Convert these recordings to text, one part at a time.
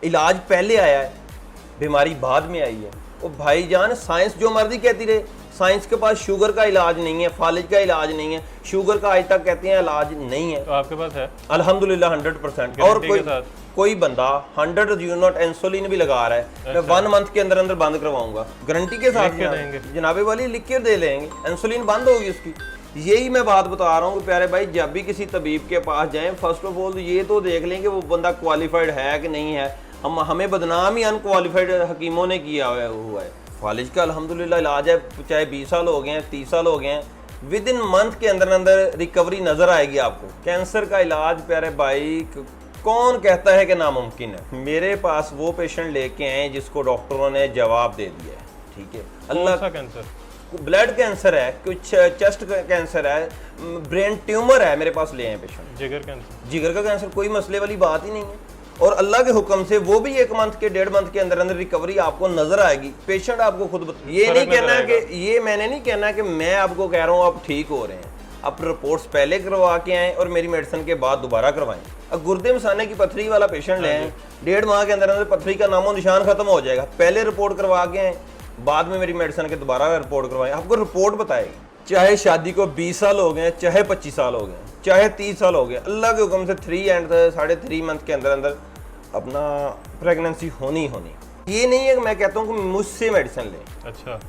इलाज पहले आया है, बीमारी बाद में आई है। और भाईजान साइंस जो मर्जी कहती रहे, साइंस के पास शुगर का इलाज नहीं है, फालिज का इलाज नहीं है, शुगर का आज तक कहते हैं इलाज नहीं है। तो आपके पास है अल्हम्दुलिल्लाह 100%। और कोई बंदा 100 यूनिट इंसुलिन भी लगा रहा है, मैं 1 मंथ के अंदर अंदर बंद करवाऊंगा गारंटी के साथ। जनाबे वाली लिख के दे लेंगे, इंसुलिन बंद होगी उसकी। यही मैं बात बता रहा हूँ कि प्यारे भाई, जब भी किसी तबीब के पास जाएं, फर्स्ट ऑफ ऑल ये तो देख लें कि वो बंदा क्वालिफाइड है कि नहीं है। हमें बदनाम ही अनक्वालिफाइड हकीमों ने किया हुआ है। फालिज का अल्हम्दुलिल्लाह इलाज है, चाहे 20 साल हो गए हैं, 30 साल हो गए हैं, विद इन मंथ के अंदर अंदर रिकवरी नजर आएगी आपको। कैंसर का इलाज प्यारे भाई कौन कहता है कि नामुमकिन है? मेरे पास वो पेशेंट लेके आए जिसको डॉक्टरों ने जवाब दे दिया है, ठीक है। अल्लाह का कैंसर, ब्लड कैंसर है, कुछ चेस्ट कैंसर है, ब्रेन ट्यूमर है, मेरे पास ले आए पेशेंट। जिगर का कैंसर कोई मसले वाली बात ही नहीं है। और अल्लाह के हुक्म से वो भी 1 मंथ के 1.5 मंथ के अंदर अंदर रिकवरी आपको नजर आएगी। पेशेंट आपको खुद ये नहीं कहना कि ये मैंने नहीं कहना कि मैं आपको कह रहा हूँ आप ठीक हो रहे हैं। आप रिपोर्ट्स पहले करवा के आएँ और मेरी मेडिसिन के बाद दोबारा करवाएं। अब गुर्दे मसाने की पथरी वाला पेशेंट ले आए, 1.5 माह के अंदर अंदर पथरी का नामो निशान खत्म हो जाएगा। पहले रिपोर्ट करवा के आए, बाद में मेरी मेडिसिन के दोबारा रिपोर्ट करवाएं, आपको रिपोर्ट बताएगी। चाहे शादी को 20 साल हो गए, चाहे 25 साल हो गए, चाहे 30 साल हो गए, अल्लाह के हुक्म से 3 एंड 3.5 मंथ के अंदर अंदर अपना प्रेगनेंसी होनी। ये नहीं है कि मैं कहता हूँ कि मुझसे मेडिसिन लें। अच्छा,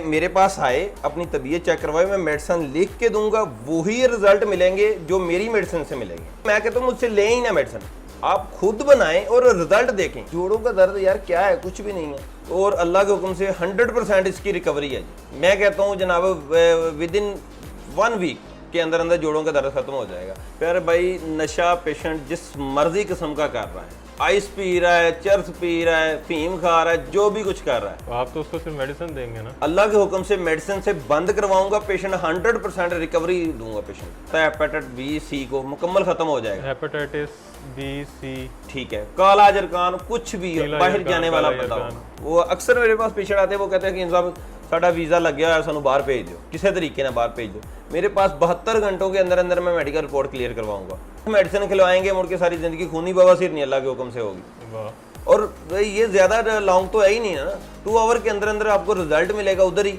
मेरे पास आए, अपनी तबीयत चेक करवाए, मैं मेडिसिन लिख के दूंगा, वही रिजल्ट मिलेंगे जो मेरी मेडिसिन से मिलेंगे। मैं कहता हूँ मुझसे ले ही ना मेडिसिन, आप खुद बनाएं और रिजल्ट देखें। जोड़ों का दर्द यार क्या है, कुछ भी नहीं है। और अल्लाह के हुक्म से 100% इसकी रिकवरी है जी। मैं कहता हूँ जनाब विद इन 1 वीक के अंदर अंदर जोड़ों का दर्द खत्म हो जाएगा। प्यारे भाई, नशा पेशेंट जिस मर्जी किस्म का कर रहा है, आइस पी रहा है, चर्स पी रहा है, फीम खा रहा है, जो भी कुछ कर रहा है, तो आप तो उसको सिर्फ मेडिसिन देंगे ना? अल्लाह के हुक्म से मेडिसिन से बंद करवाऊंगा, पेशेंट 100% रिकवरी दूंगा पेशेंट। हेपेटाइटिस बी सी को मुकम्मल खत्म हो जाएगा। हेपेटाइटिस बी सी, ठीक है। काला जरकान कुछ भी बाहर जाने वाला बंदा हो, वो अक्सर मेरे पास पेशेंट आते हैं, वो कहते हैं कि इंसान साडा वीज़ा लग गया है, सानू बाहर भेज दो, किसी तरीके ना बाहर भेज दो। मेरे पास 72 घंटों के अंदर अंदर मैं मेडिकल रिपोर्ट क्लियर करवाऊंगा। मेडिसिन खिलवाएंगे, मुड़ के सारी जिंदगी खूनी बवासीर नहीं अल्लाह के हुक्म से होगी। और ये ज़्यादा लॉन्ग तो है ही नहीं है ना, 2 आवर के अंदर अंदर आपको रिजल्ट मिलेगा उधर ही।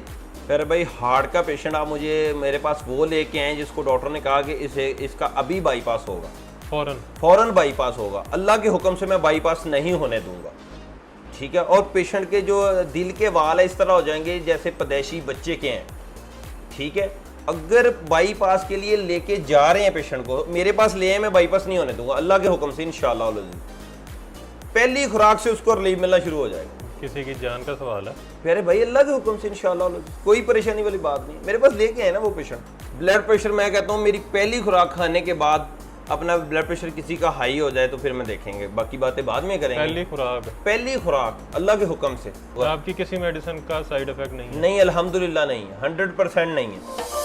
फिर भाई हार्ट का पेशेंट आप मुझे मेरे पास वो लेके आए जिसको डॉक्टर ने कहा कि इसका अभी बाईपास होगा, फौरन बाईपास होगा। अल्लाह के हुक्म से मैं बाईपास नहीं होने दूंगा, ठीक है। और पेशेंट के जो दिल के वाल है इस तरह हो जाएंगे जैसे पैदाइशी बच्चे के हैं, ठीक है। अगर बाईपास के लिए लेके जा रहे हैं पेशेंट को, मेरे पास ले आए, मैं बाईपास नहीं होने दूंगा अल्लाह के हुक्म से इंशाअल्लाह। पहली खुराक से उसको रिलीफ मिलना शुरू हो जाएगा। किसी की जान का सवाल है प्यारे भाई, अल्लाह के हुक्म से इंशाअल्लाह, कोई परेशानी वाली बात नहीं। मेरे पास लेके आए ना वो पेशेंट। ब्लड प्रेशर मैं कहता हूँ मेरी पहली खुराक खाने के बाद अपना ब्लड प्रेशर किसी का हाई हो जाए तो फिर मैं देखेंगे, बाकी बातें बाद में करेंगे। पहली खुराक अल्लाह के हुक्म से। तो आपकी किसी मेडिसिन का साइड इफेक्ट नहीं है? नहीं, अल्हम्दुलिल्लाह नहीं है, 100% नहीं है।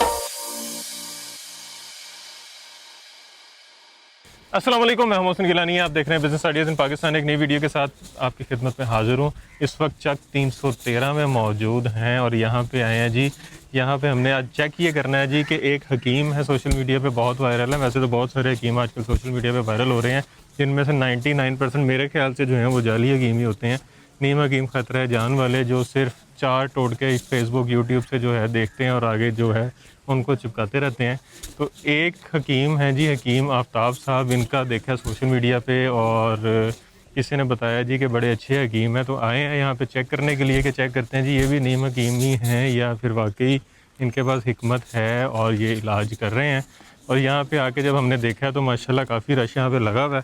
अस्सलाम वालेकुम, मैं मोहसिन गिलानी, आप देख रहे हैं बिजनेस आइडियाज़ इन पाकिस्तान। एक नई वीडियो के साथ आपकी खिदमत में हाजिर हूँ। इस वक्त चक 313 में मौजूद हैं और यहाँ पे आए हैं जी। यहाँ पे हमने आज चेक ये करना है जी कि एक हकीम है, सोशल मीडिया पे बहुत वायरल है। वैसे तो बहुत सारे हकीम आजकल सोशल मीडिया पे वायरल हो रहे हैं, जिनमें से 99% मेरे ख्याल से जो हैं वो जाली हकीम ही होते हैं। नीम हकीम खतरा है जान वाले, जो सिर्फ 4 टोटके फेसबुक यूट्यूब से जो है देखते हैं और आगे जो है उनको चिपकाते रहते हैं। तो एक हकीम है जी, हकीम आफ्ताब साहब, इनका देखा सोशल मीडिया पे और किसी ने बताया जी कि बड़े अच्छे हकीम हैं। तो आए हैं यहाँ पे चेक करने के लिए कि चेक करते हैं जी ये भी नीम हकीम ही हैं या फिर वाकई इनके पास हिकमत है और ये इलाज कर रहे हैं। और यहाँ पे आके जब हमने देखा तो माशाल्लाह काफ़ी रश यहाँ पे लगा हुआ है।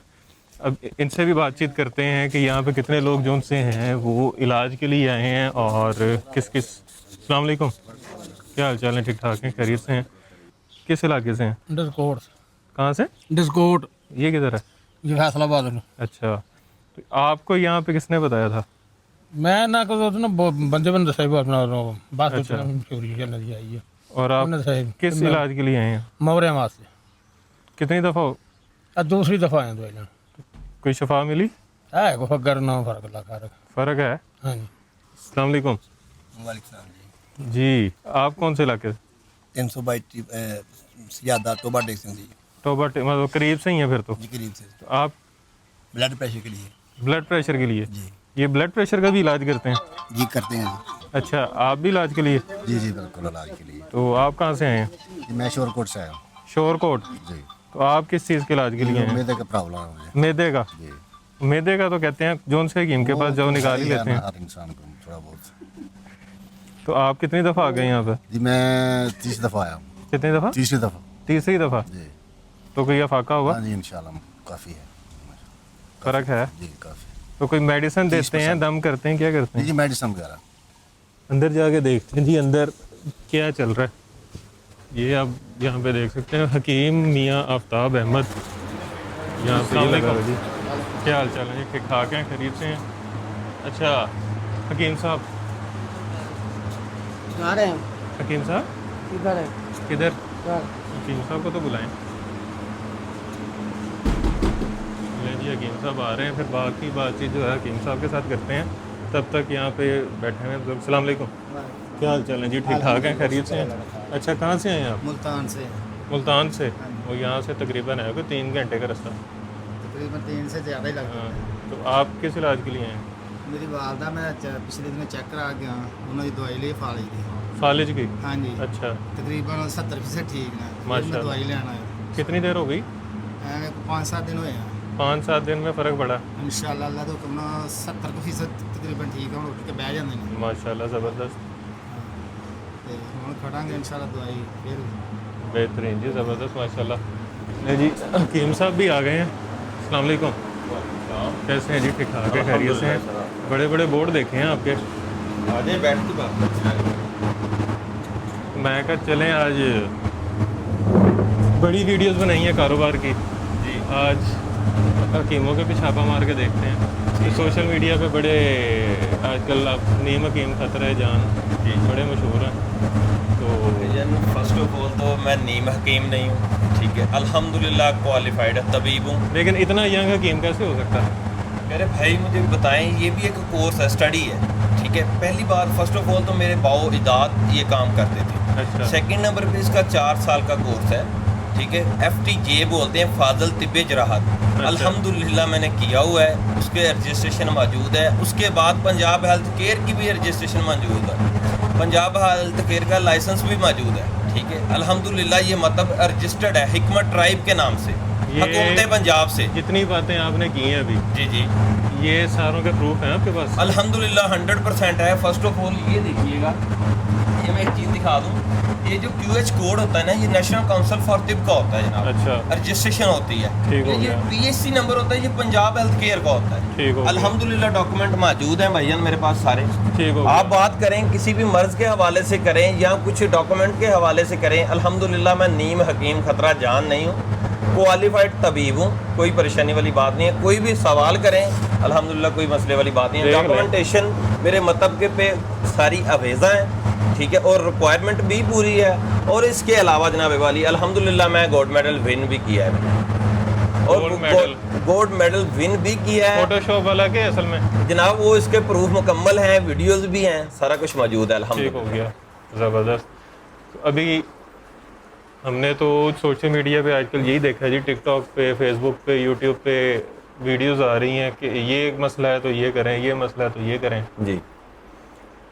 अब इनसे भी बातचीत करते हैं कि यहाँ पे कितने लोग जो उनसे हैं वो इलाज के लिए आए हैं और अस्सलाम वालेकुम, क्या हाल चाल है? ठीक ठाक हैं, खैरियत से हैं? किस इलाके से हैं? डिस्कोट। कहाँ से? डिस्कोट। ये किधर है? ये फैसलाबाद में। अच्छा, तो आपको यहाँ पे किसने बताया था? मैं ना ना बंदे साहिब अपना बात नदी आई है। और आप किस इलाज के लिए आए हैं? मौरे मास से। कितनी दफ़ा? दूसरी दफ़ा आए दवाई। कोई शफा मिली है? कोई फर्क ना फ़र्क है? हाँ जी। अस्सलाम वालेकुम। वालेकुम जी, आप कौन से इलाके? 322 सियादा टोबा टेक्सन जी। टोबा मतलब करीब से ही है फिर तो? जी करीब से। तो आप ब्लड प्रेशर के लिए? ब्लड प्रेशर के लिए? जी ये ब्लड प्रेशर का भी इलाज करते हैं? जी करते हैं जी। अच्छा, आप भी इलाज के लिए? जी जी बिल्कुल इलाज के लिए। तो आप कहाँ से आए हैं? जी मैं शोरकोट से आया हूँ। शोरकोट। जी तो आप किस चीज़ के इलाज के लिए हैं? मैदे का प्रॉब्लम है मुझे। मैदे का? जी मैदे का तो कहते हैं जोन से हकीम के पास जाओ निकाल ही लेते हैं। हर इंसान को थोड़ा बहुत। तो आप कितनी दफ़ा आ गए यहाँ पर? जी मैं 30 दफ़ा आया हूँ। कितनी दफ़ा? तीसरी दफ़ा। तीसरी दफ़ा? जी तो कोई अफाका होगा? हाँ जी इंशाल्लाह काफ़ी है। फ़र्क है? जी काफ़ी। तो कोई मेडिसिन देते हैं, दम करते हैं, क्या करते हैं? जी मेडिसिन वगैरह। अंदर जाके देखते हैं जी अंदर क्या चल रहा है। ये आप यहाँ पे देख सकते हैं हकीम मियाँ आफ्ताब अहमद यहाँ पे ये लगा हुआ जी। क्या हाल चाल है जी? ठीक ठाक हैं, खरीद से हैं? अच्छा हकीम साहब, आ रहे हैं हकीम साहब इधर है किधर? हकीम साहब को तो बुलाएं। ले जी हकीम साहब आ रहे हैं, फिर बाकी बातचीत जो है हकीम साहब के साथ करते हैं। तब तक यहाँ पे बैठे हैं बुजुर्ग। अस्सलाम वालेकुम, क्या हाल चाल है जी? ठीक ठाक हैं, खैरियत से हैं? अच्छा कहाँ से हैं आप? मुल्तान से। मुल्तान से? और यहाँ से तकरीबन है कोई 3 घंटे का रास्ता। तकरीबन 3 से ज़्यादा ही लगता हाँ, है। तो आप किस इलाज के लिए हैं? मेरी वालदा मैं पिछले दिन चेक करा गया, उन्होंने दवाई ली फालिज की। फालिज की? हाँ जी अच्छा, तकरीबन 70% ठीक है। फिर मैं माशाल्लाह। दवाई लेना है। कितनी देर हो गई? 5-7 दिन हुए हैं 5-7 दिन में फ़र्क पड़ा? इंशाल्लाह। अल्लाह तो कमना 70% तकरीबन ठीक है। उठ के बह जाते हैं माशाल्लाह ज़बरदस्त, तो हम खड़ांगे इंशाल्लाह दवाई फिर। बेहतरीन जी, ज़बरदस्त माशाल्लाह। नहीं जी हकीम साहब भी आ गए हैं। अस्सलाम वालेकुम, कैसे हैं जी? ठीक ठाक है, खैरियत से हैं? बड़े बड़े बोर्ड देखे हैं आपके। आजे बैठ के बात करते मैं कहा चलें आज बड़ी वीडियोस बनाई हैं कारोबार की जी, आज हकीमों के पे छापा मार के देखते हैं। तो सोशल मीडिया पे बड़े आजकल आप नीम हकीम खतरा जान बड़े मशहूर हैं। तो फर्स्ट ऑफ ऑल तो मैं नीम हकीम नहीं हूँ, ठीक है, अल्हम्दुलिल्लाह क्वालिफाइड तबीब हूँ। लेकिन इतना यंग हकीम कैसे हो सकता है? मेरे भाई मुझे बताएं, ये भी एक कोर्स है, स्टडी है, ठीक है। पहली बात फर्स्ट ऑफ ऑल तो मेरे बाओ इदाद ये काम करते थे। अच्छा, सेकंड नंबर पे इसका 4 साल का कोर्स है, ठीक है। FTJ बोलते हैं, फाजल तिब्बे जराहत। अल्हम्दुलिल्लाह मैंने किया हुआ है, उसके रजिस्ट्रेशन मौजूद है। उसके बाद पंजाब हेल्थ केयर की भी रजिस्ट्रेशन मौजूद है, पंजाब हेल्थ केयर का लाइसेंस भी मौजूद है, ठीक है। अल्हम्दुलिल्लाह ये मतलब रजिस्टर्ड है हिकमत ट्राइब के नाम से, हुकूमत पंजाब से। जितनी बातें आपने की हैं अभी, जी जी ये सारों के प्रूफ हैं आपके पास? अल्हम्दुलिल्लाह 100% है। फर्स्ट ऑफ ऑल ये देखिएगा, ये मैं एक चीज़ दिखा दूँ, ये जो QH कोड होता है ना, ये नेशनल काउंसिल फॉर तिब का होता है जनाब। अच्छा, रजिस्ट्रेशन होती है। ठीक हो ये गया। PHC नंबर होता है, ये पंजाब हेल्थ केयर का होता है। ठीक हो गया। अल्हम्दुलिल्लाह डॉक्यूमेंट मौजूद हैं भाईजान मेरे पास सारे। ठीक हो आप गया। बात करें किसी भी मर्ज के हवाले से करें या कुछ डॉक्यूमेंट के हवाले से करें, अल्हम्दुलिल्लाह मैं नीम हकीम खतरा जान नहीं हूँ, क्वालिफाइड तबीब हूँ, कोई परेशानी वाली बात नहीं है। कोई भी सवाल करें, अल्हम्दुलिल्लाह कोई मसले वाली बात नहीं है। देख लें। डॉक्यूमेंटेशन मेरे मतलब के पे सारी अवेज़ा हैं, ठीक है, और रिक्वायरमेंट भी पूरी है। और इसके अलावा जनाब वाली अल्हम्दुलिल्लाह मैं गोल्ड मेडल विन भी किया है, और gold medal? Gold medal win भी किया है फोटोशॉप वाला के असल में? जनाब, वो इसके प्रूफ मुकम्मल हैं, वीडियोस भी हैं, सारा कुछ मौजूद है ठीक हो अल्हम्दुलिल्लाह। गया, ज़बरदस्त। तो अभी हमने तो सोशल मीडिया पे आजकल यही देखा है जी, टिकटॉक पे, फेसबुक पे, यूट्यूब पे वीडियोस आ रही हैं कि ये मसला है तो ये करें, ये मसला है तो ये करें। जी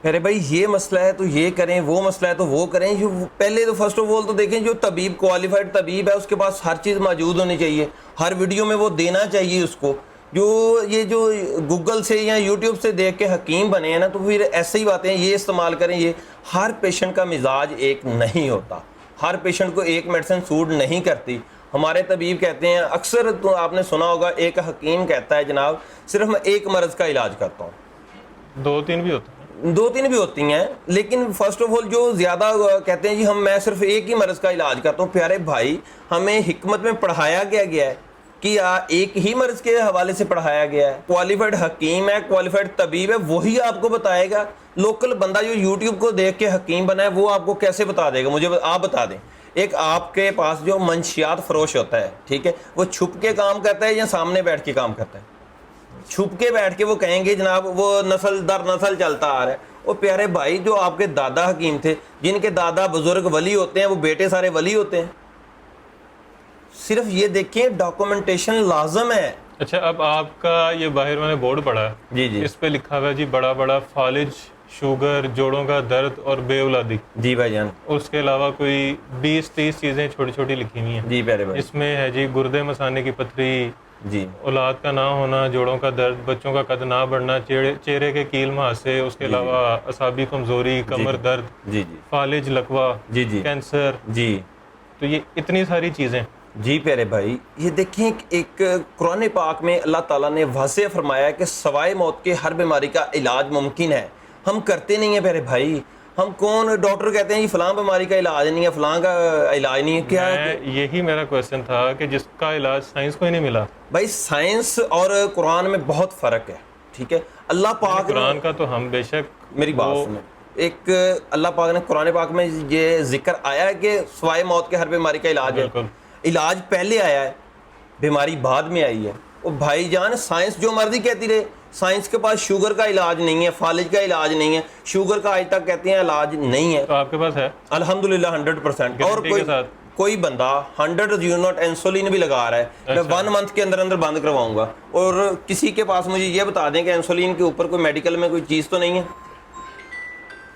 अरे भाई, ये मसला है तो ये करें, वो मसला है तो वो करें। जो पहले तो फर्स्ट ऑफ ऑल तो देखें, जो तबीब क्वालिफाइड तबीब है उसके पास हर चीज़ मौजूद होनी चाहिए, हर वीडियो में वो देना चाहिए उसको। जो ये जो गूगल से या यूट्यूब से देख के हकीम बने हैं ना, तो फिर ऐसे ही बातें ये इस्तेमाल करें। ये हर पेशेंट का मिजाज एक नहीं होता, हर पेशेंट को एक मेडिसिन सूट नहीं करती। हमारे तबीब कहते हैं, अक्सर तो आपने सुना होगा, एक हकीम कहता है जनाब सिर्फ मैं एक मर्ज़ का इलाज करता हूँ। 2-3 भी होता है? 2-3 भी होती हैं, लेकिन फर्स्ट ऑफ ऑल जो ज़्यादा कहते हैं जी मैं सिर्फ एक ही मर्ज़ का इलाज करता हूँ। प्यारे भाई, हमें हिकमत में पढ़ाया गया है कि एक ही मर्ज़ के हवाले से पढ़ाया गया है। क्वालिफाइड हकीम है, क्वालिफाइड तबीब है, वही आपको बताएगा। लोकल बंदा जो यूट्यूब को देख के हकीम बना है, वो आपको कैसे बता देगा? मुझे आप बता दें। एक आपके पास जो मंशियात फरोश होता है, ठीक है, वो छुप के काम करता है या सामने बैठ के काम करता है? छुप के बैठ के वो कहेंगे जनाब वो नस्ल दर नस्ल चलता आ रहा है। वो प्यारे भाई, जो आपके दादा हकीम थे, जिनके दादा बुजुर्ग वली होते हैं, वो बेटे सारे वली होते हैं। सिर्फ ये देखें, डॉक्यूमेंटेशन लाजम है। اچھا اب آپ کا یہ باہر میں نے بورڈ پڑھا ہے, جی جی اس پہ لکھا ہوا ہے جی بڑا بڑا فالج, شوگر, جوڑوں کا درد اور بے اولادی. جی بھائی جان. اس کے علاوہ کوئی 20-30 چیزیں چھوٹی چھوٹی لکھی ہوئی ہیں. جی پیارے بھائی. اس میں ہے جی گردے مثانے کی پتھری, جی اولاد کا نہ ہونا, جوڑوں کا درد, بچوں کا قد نہ بڑھنا, چہرے کے کیل مہاسے, اس کے علاوہ اعصابی کمزوری, کمر درد, جی جی فالج, لکوہ, جی جی کینسر. جی تو یہ اتنی ساری چیزیں. جی پیارے بھائی, یہ دیکھیں ایک قرآن پاک میں اللہ تعالیٰ نے واضح فرمایا کہ سوائے موت کے ہر بیماری کا علاج ممکن ہے. ہم کرتے نہیں ہیں پیارے بھائی. ہم کون ڈاکٹر کہتے ہیں یہ فلاں بیماری کا علاج نہیں ہے, فلاں کا علاج نہیں ہے, کیا یہی میرا کویشچن تھا کہ جس کا علاج سائنس کو ہی نہیں ملا. بھائی سائنس اور قرآن میں بہت فرق ہے, ٹھیک ہے. اللہ پاک قرآن کا تو ہم بے شک, میری بات سنیں, ایک اللہ پاک نے قرآن پاک میں یہ ذکر آیا ہے کہ سوائے موت کے ہر بیماری کا علاج ہے. علاج پہلے آیا ہے, بیماری بعد میں آئی ہے. وہ بھائی جان سائنس جو مرضی کہتی رہے, سائنس کے پاس شوگر کا علاج نہیں ہے, فالج کا علاج نہیں ہے, شوگر کا آج تک کہتے ہیں علاج نہیں ہے. تو آپ کے پاس ہے الحمدللہ 100%. اور کوئی بندہ 100 یونٹ انسولین بھی لگا رہا ہے, میں 1 منتھ کے اندر بند کرواؤں گا. اور کسی کے پاس مجھے یہ بتا دیں کہ انسولین کے اوپر کوئی میڈیکل میں کوئی چیز تو نہیں ہے.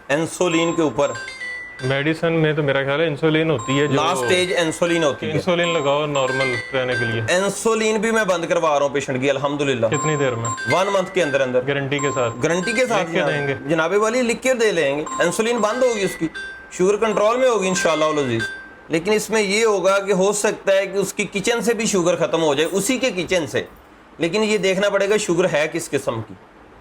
انسولین کے اوپر میڈیسن میں تو میرا خیال ہے انسولین ہوتی ہے, جو لاسٹ سٹیج انسولین ہوتی ہے. انسولین لگاؤ نارمل رہنے کے لیے. انسولین بھی میں بند کروا رہا ہوں پیشنٹ کی الحمدللہ. کتنی دیر میں؟ 1 منتھ کے اندر گارنٹی کے ساتھ. گارنٹی کے ساتھ دیں گے جناب والی, لکھ کے دے لیں گے. انسولین بند ہوگی, اس کی شوگر کنٹرول میں ہوگی انشاءاللہ العزیز. لیکن اس میں یہ ہوگا کہ ہو سکتا ہے کہ اس کی کچن سے بھی شوگر ختم ہو جائے, اسی کے کچن سے. لیکن یہ دیکھنا پڑے گا شوگر ہے کس قسم کی.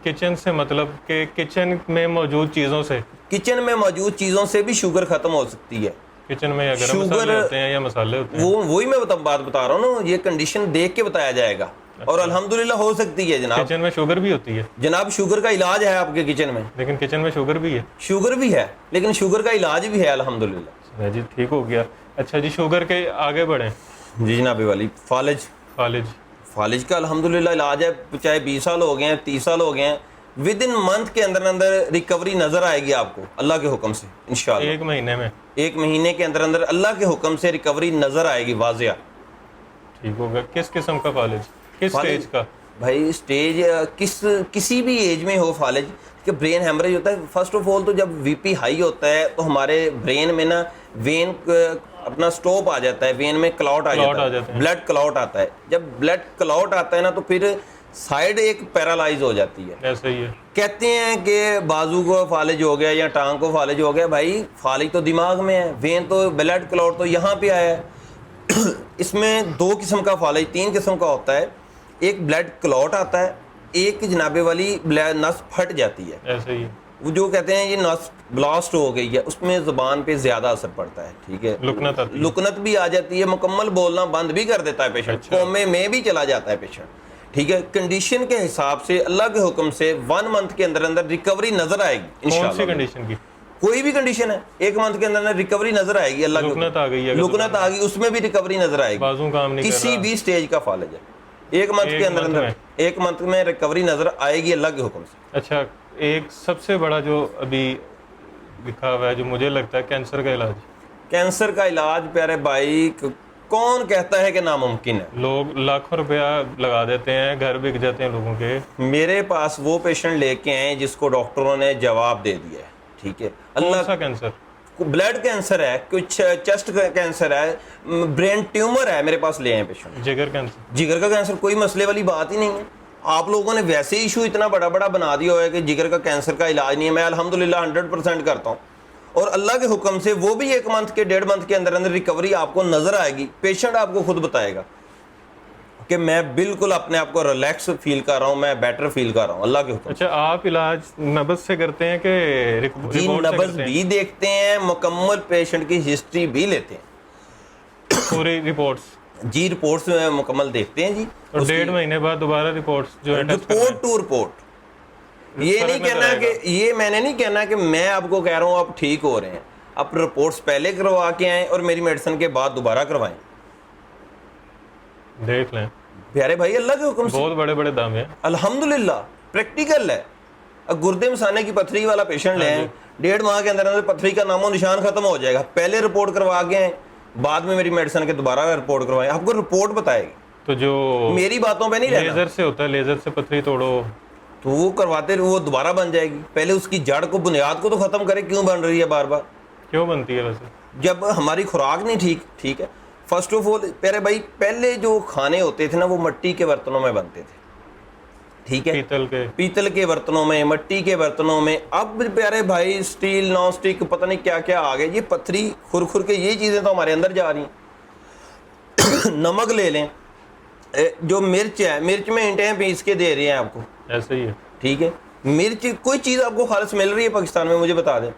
کچن سے مطلب کہ کچن میں موجود چیزوں سے, کچن میں موجود چیزوں سے بھی شوگر ختم ہو سکتی ہے. کچن میں یا گرم مسالے ہوتے ہیں یا مسالے ہوتے ہیں, وہی میں بات بتا رہا ہوں نا, یہ کنڈیشن دیکھ کے بتایا جائے گا. اور الحمدللہ ہو سکتی ہے جناب. کچن میں شوگر بھی ہوتی ہے جناب, شوگر کا علاج ہے آپ کے کچن میں. لیکن کچن میں شوگر بھی ہے. شوگر بھی ہے لیکن شوگر کا علاج بھی ہے الحمدللہ. جی ٹھیک ہو گیا. اچھا جی شوگر کے آگے بڑھیں. جی جناب والی, فالج کا الحمدللہ علاج ہے. چاہے 20 سال ہو گئے ہیں, 30 سال ہو گئے ہیں, ودن منتھ کے اندر ریکوری نظر آئے گی آپ کو اللہ کے حکم سے انشاءاللہ. 1 مہینے میں, 1 مہینے کے اندر اللہ کے حکم سے ریکوری نظر آئے گی واضح. ٹھیک ہوگا. کس قسم کا فالج, کس سٹیج کا؟ بھائی سٹیج کسی بھی ایج میں ہو فالج, کہ برین ہیمریج ہوتا ہے. فرسٹ آف آل تو جب وی پی ہائی ہوتا ہے تو ہمارے برین میں نا وین اپنا سٹوپ آ جاتا ہے, وین میں کلاٹ آ جاتا ہے, بلڈ کلاٹ آتا ہے. جب بلڈ کلاٹ آتا ہے نا تو پھر سائڈ ایک پیرالائز ہو جاتی ہے. ایسا ہی ہے. کہتے ہیں کہ بازو کو فالج ہو گیا یا ٹانگ کو فالج ہو گیا. بھائی فالج تو دماغ میں ہے, وین تو بلڈ کلاٹ تو یہاں پہ آیا ہے. اس میں 2 قسم کا فالج, 3 قسم کا ہوتا ہے. ایک بلڈ کلاٹ آتا ہے, ایک جناب والی نس پھٹ جاتی ہے. ایسا ہی ہے. وہ جو کہتے ہیں یہ نس بلاسٹ ہو گئی ہے, اس میں زبان پہ زیادہ اثر پڑتا ہے. ٹھیک ہے, لکنت بھی آ جاتی ہے, مکمل بولنا بند بھی کر دیتا ہے پیشنٹ, کومے میں بھی چلا جاتا ہے پیشنٹ. ٹھیک ہے, کنڈیشن کے حساب سے اللہ کے حکم سے 1 منتھ کے اندر ریکوری نظر آئے گی انشاءاللہ. کون سی کنڈیشن کی؟ کوئی بھی کنڈیشن ہے, 1 منتھ کے اندر ریکوری نظر آئے گی. اللہ لکنت آ گئی ہے, لکنت آ گئی, اس میں بھی ریکوری نظر آئے گی. بازو کام نہیں کر رہا, کسی بھی سٹیج کا فالج ہے, 1 منتھ کے اندر 1 منتھ میں ریکوری نظر آئے گی اللہ کے حکم سے. اچھا ایک سب سے بڑا جو ابھی لکھا ہوا ہے جو مجھے لگتا ہے کینسر کا علاج. کینسر کا علاج پیارے بھائی کون کہتا ہے کہ ناممکن ہے؟ لوگ لاکھوں روپیہ لگا دیتے ہیں, گھر بک جاتے ہیں لوگوں کے. میرے پاس وہ پیشنٹ لے کے آئے جس کو ڈاکٹروں نے جواب دے دیا ہے. ٹھیک ہے, کون سا کینسر؟ بلڈ کینسر ہے, کچھ چیسٹ کینسر ہے, برین ٹیومر ہے, میرے پاس لے آئے پیشنٹ. جگر کینسر؟ جگر کا کینسر کوئی مسئلے والی بات ہی نہیں ہے. آپ لوگوں نے ویسے ایشو اتنا بڑا بنا دیا ہوا ہے کہ جگر کا کینسر کا علاج نہیں ہے. میں الحمدللہ 100% کرتا ہوں, اور اللہ کے حکم سے وہ بھی 1 منتھ کے 1.5 منتھ کے اندر ریکوری آپ کو نظر آئے گی. پیشنٹ آپ کو خود بتائے گا کہ میں بالکل اپنے آپ کو ریلیکس فیل کر رہا ہوں, میں بیٹر فیل کر رہا ہوں اللہ کے حکم. اچھا آپ علاج نبض سے کرتے ہیں کہ جی نبض بھی دیکھتے ہیں, مکمل پیشنٹ کی ہسٹری بھی لیتے ہیں, پوری رپورٹس؟ جی رپورٹس مکمل دیکھتے ہیں جی. اور 1.5 مہینے بعد دوبارہ رپورٹس جو ہے رپورٹ ٹو رپورٹ. یہ نہیں کہنا کہ یہ میں نے نہیں کہنا کہ میں آپ کو کہہ رہا ہوں آپ ٹھیک ہو رہے ہیں. آپ رپورٹس پہلے کروا کے آئیں اور میری میڈیسن کے بعد دوبارہ کروائیں. دیکھ لیں پیارے بھائی اللہ کے حکم سے بہت بڑے دام ہیں الحمدللہ. پریکٹیکل ہے. گردے مثانے کی پتھری والا پیشنٹ لے آئیں, 1.5 ماہ کے اندر پتھری کا نام و نشان ختم ہو جائے گا. پہلے رپورٹ کروا کے آئیں, بعد میں میری میڈیسن کے دوبارہ رپورٹ کروائیں, آپ کو رپورٹ بتائے گی. تو جو میری باتوں پہ نہیں رہنا. لیزر سے ہوتا ہے, لیزر سے پتھری توڑو تو وہ کرواتے وہ دوبارہ بن جائے گی. پہلے اس کی جڑ کو بنیاد کو تو ختم کرے, کیوں بن رہی ہے بار بار؟ کیوں بنتی ہے ویسے؟ جب ہماری خوراک نہیں ٹھیک ہے. فرسٹ آف آل پیارے بھائی, پہلے جو کھانے ہوتے تھے نا وہ مٹی کے برتنوں میں بنتے تھے, ٹھیک ہے, پیتل کے برتنوں میں, مٹی کے برتنوں میں. اب پیارے بھائی اسٹیل, نان اسٹک, پتہ نہیں کیا کیا آ گئے. یہ پتھری کھر کے یہ چیزیں تو ہمارے اندر جا رہی ہیں. نمک لے لیں, جو مرچ ہے, مرچ میں اینٹیں پیس کے دے رہے ہیں آپ کو, ایسے ہی ہے, ٹھیک ہے. مرچ کوئی چیز آپ کو خالص مل رہی ہے پاکستان میں, مجھے بتا دیں.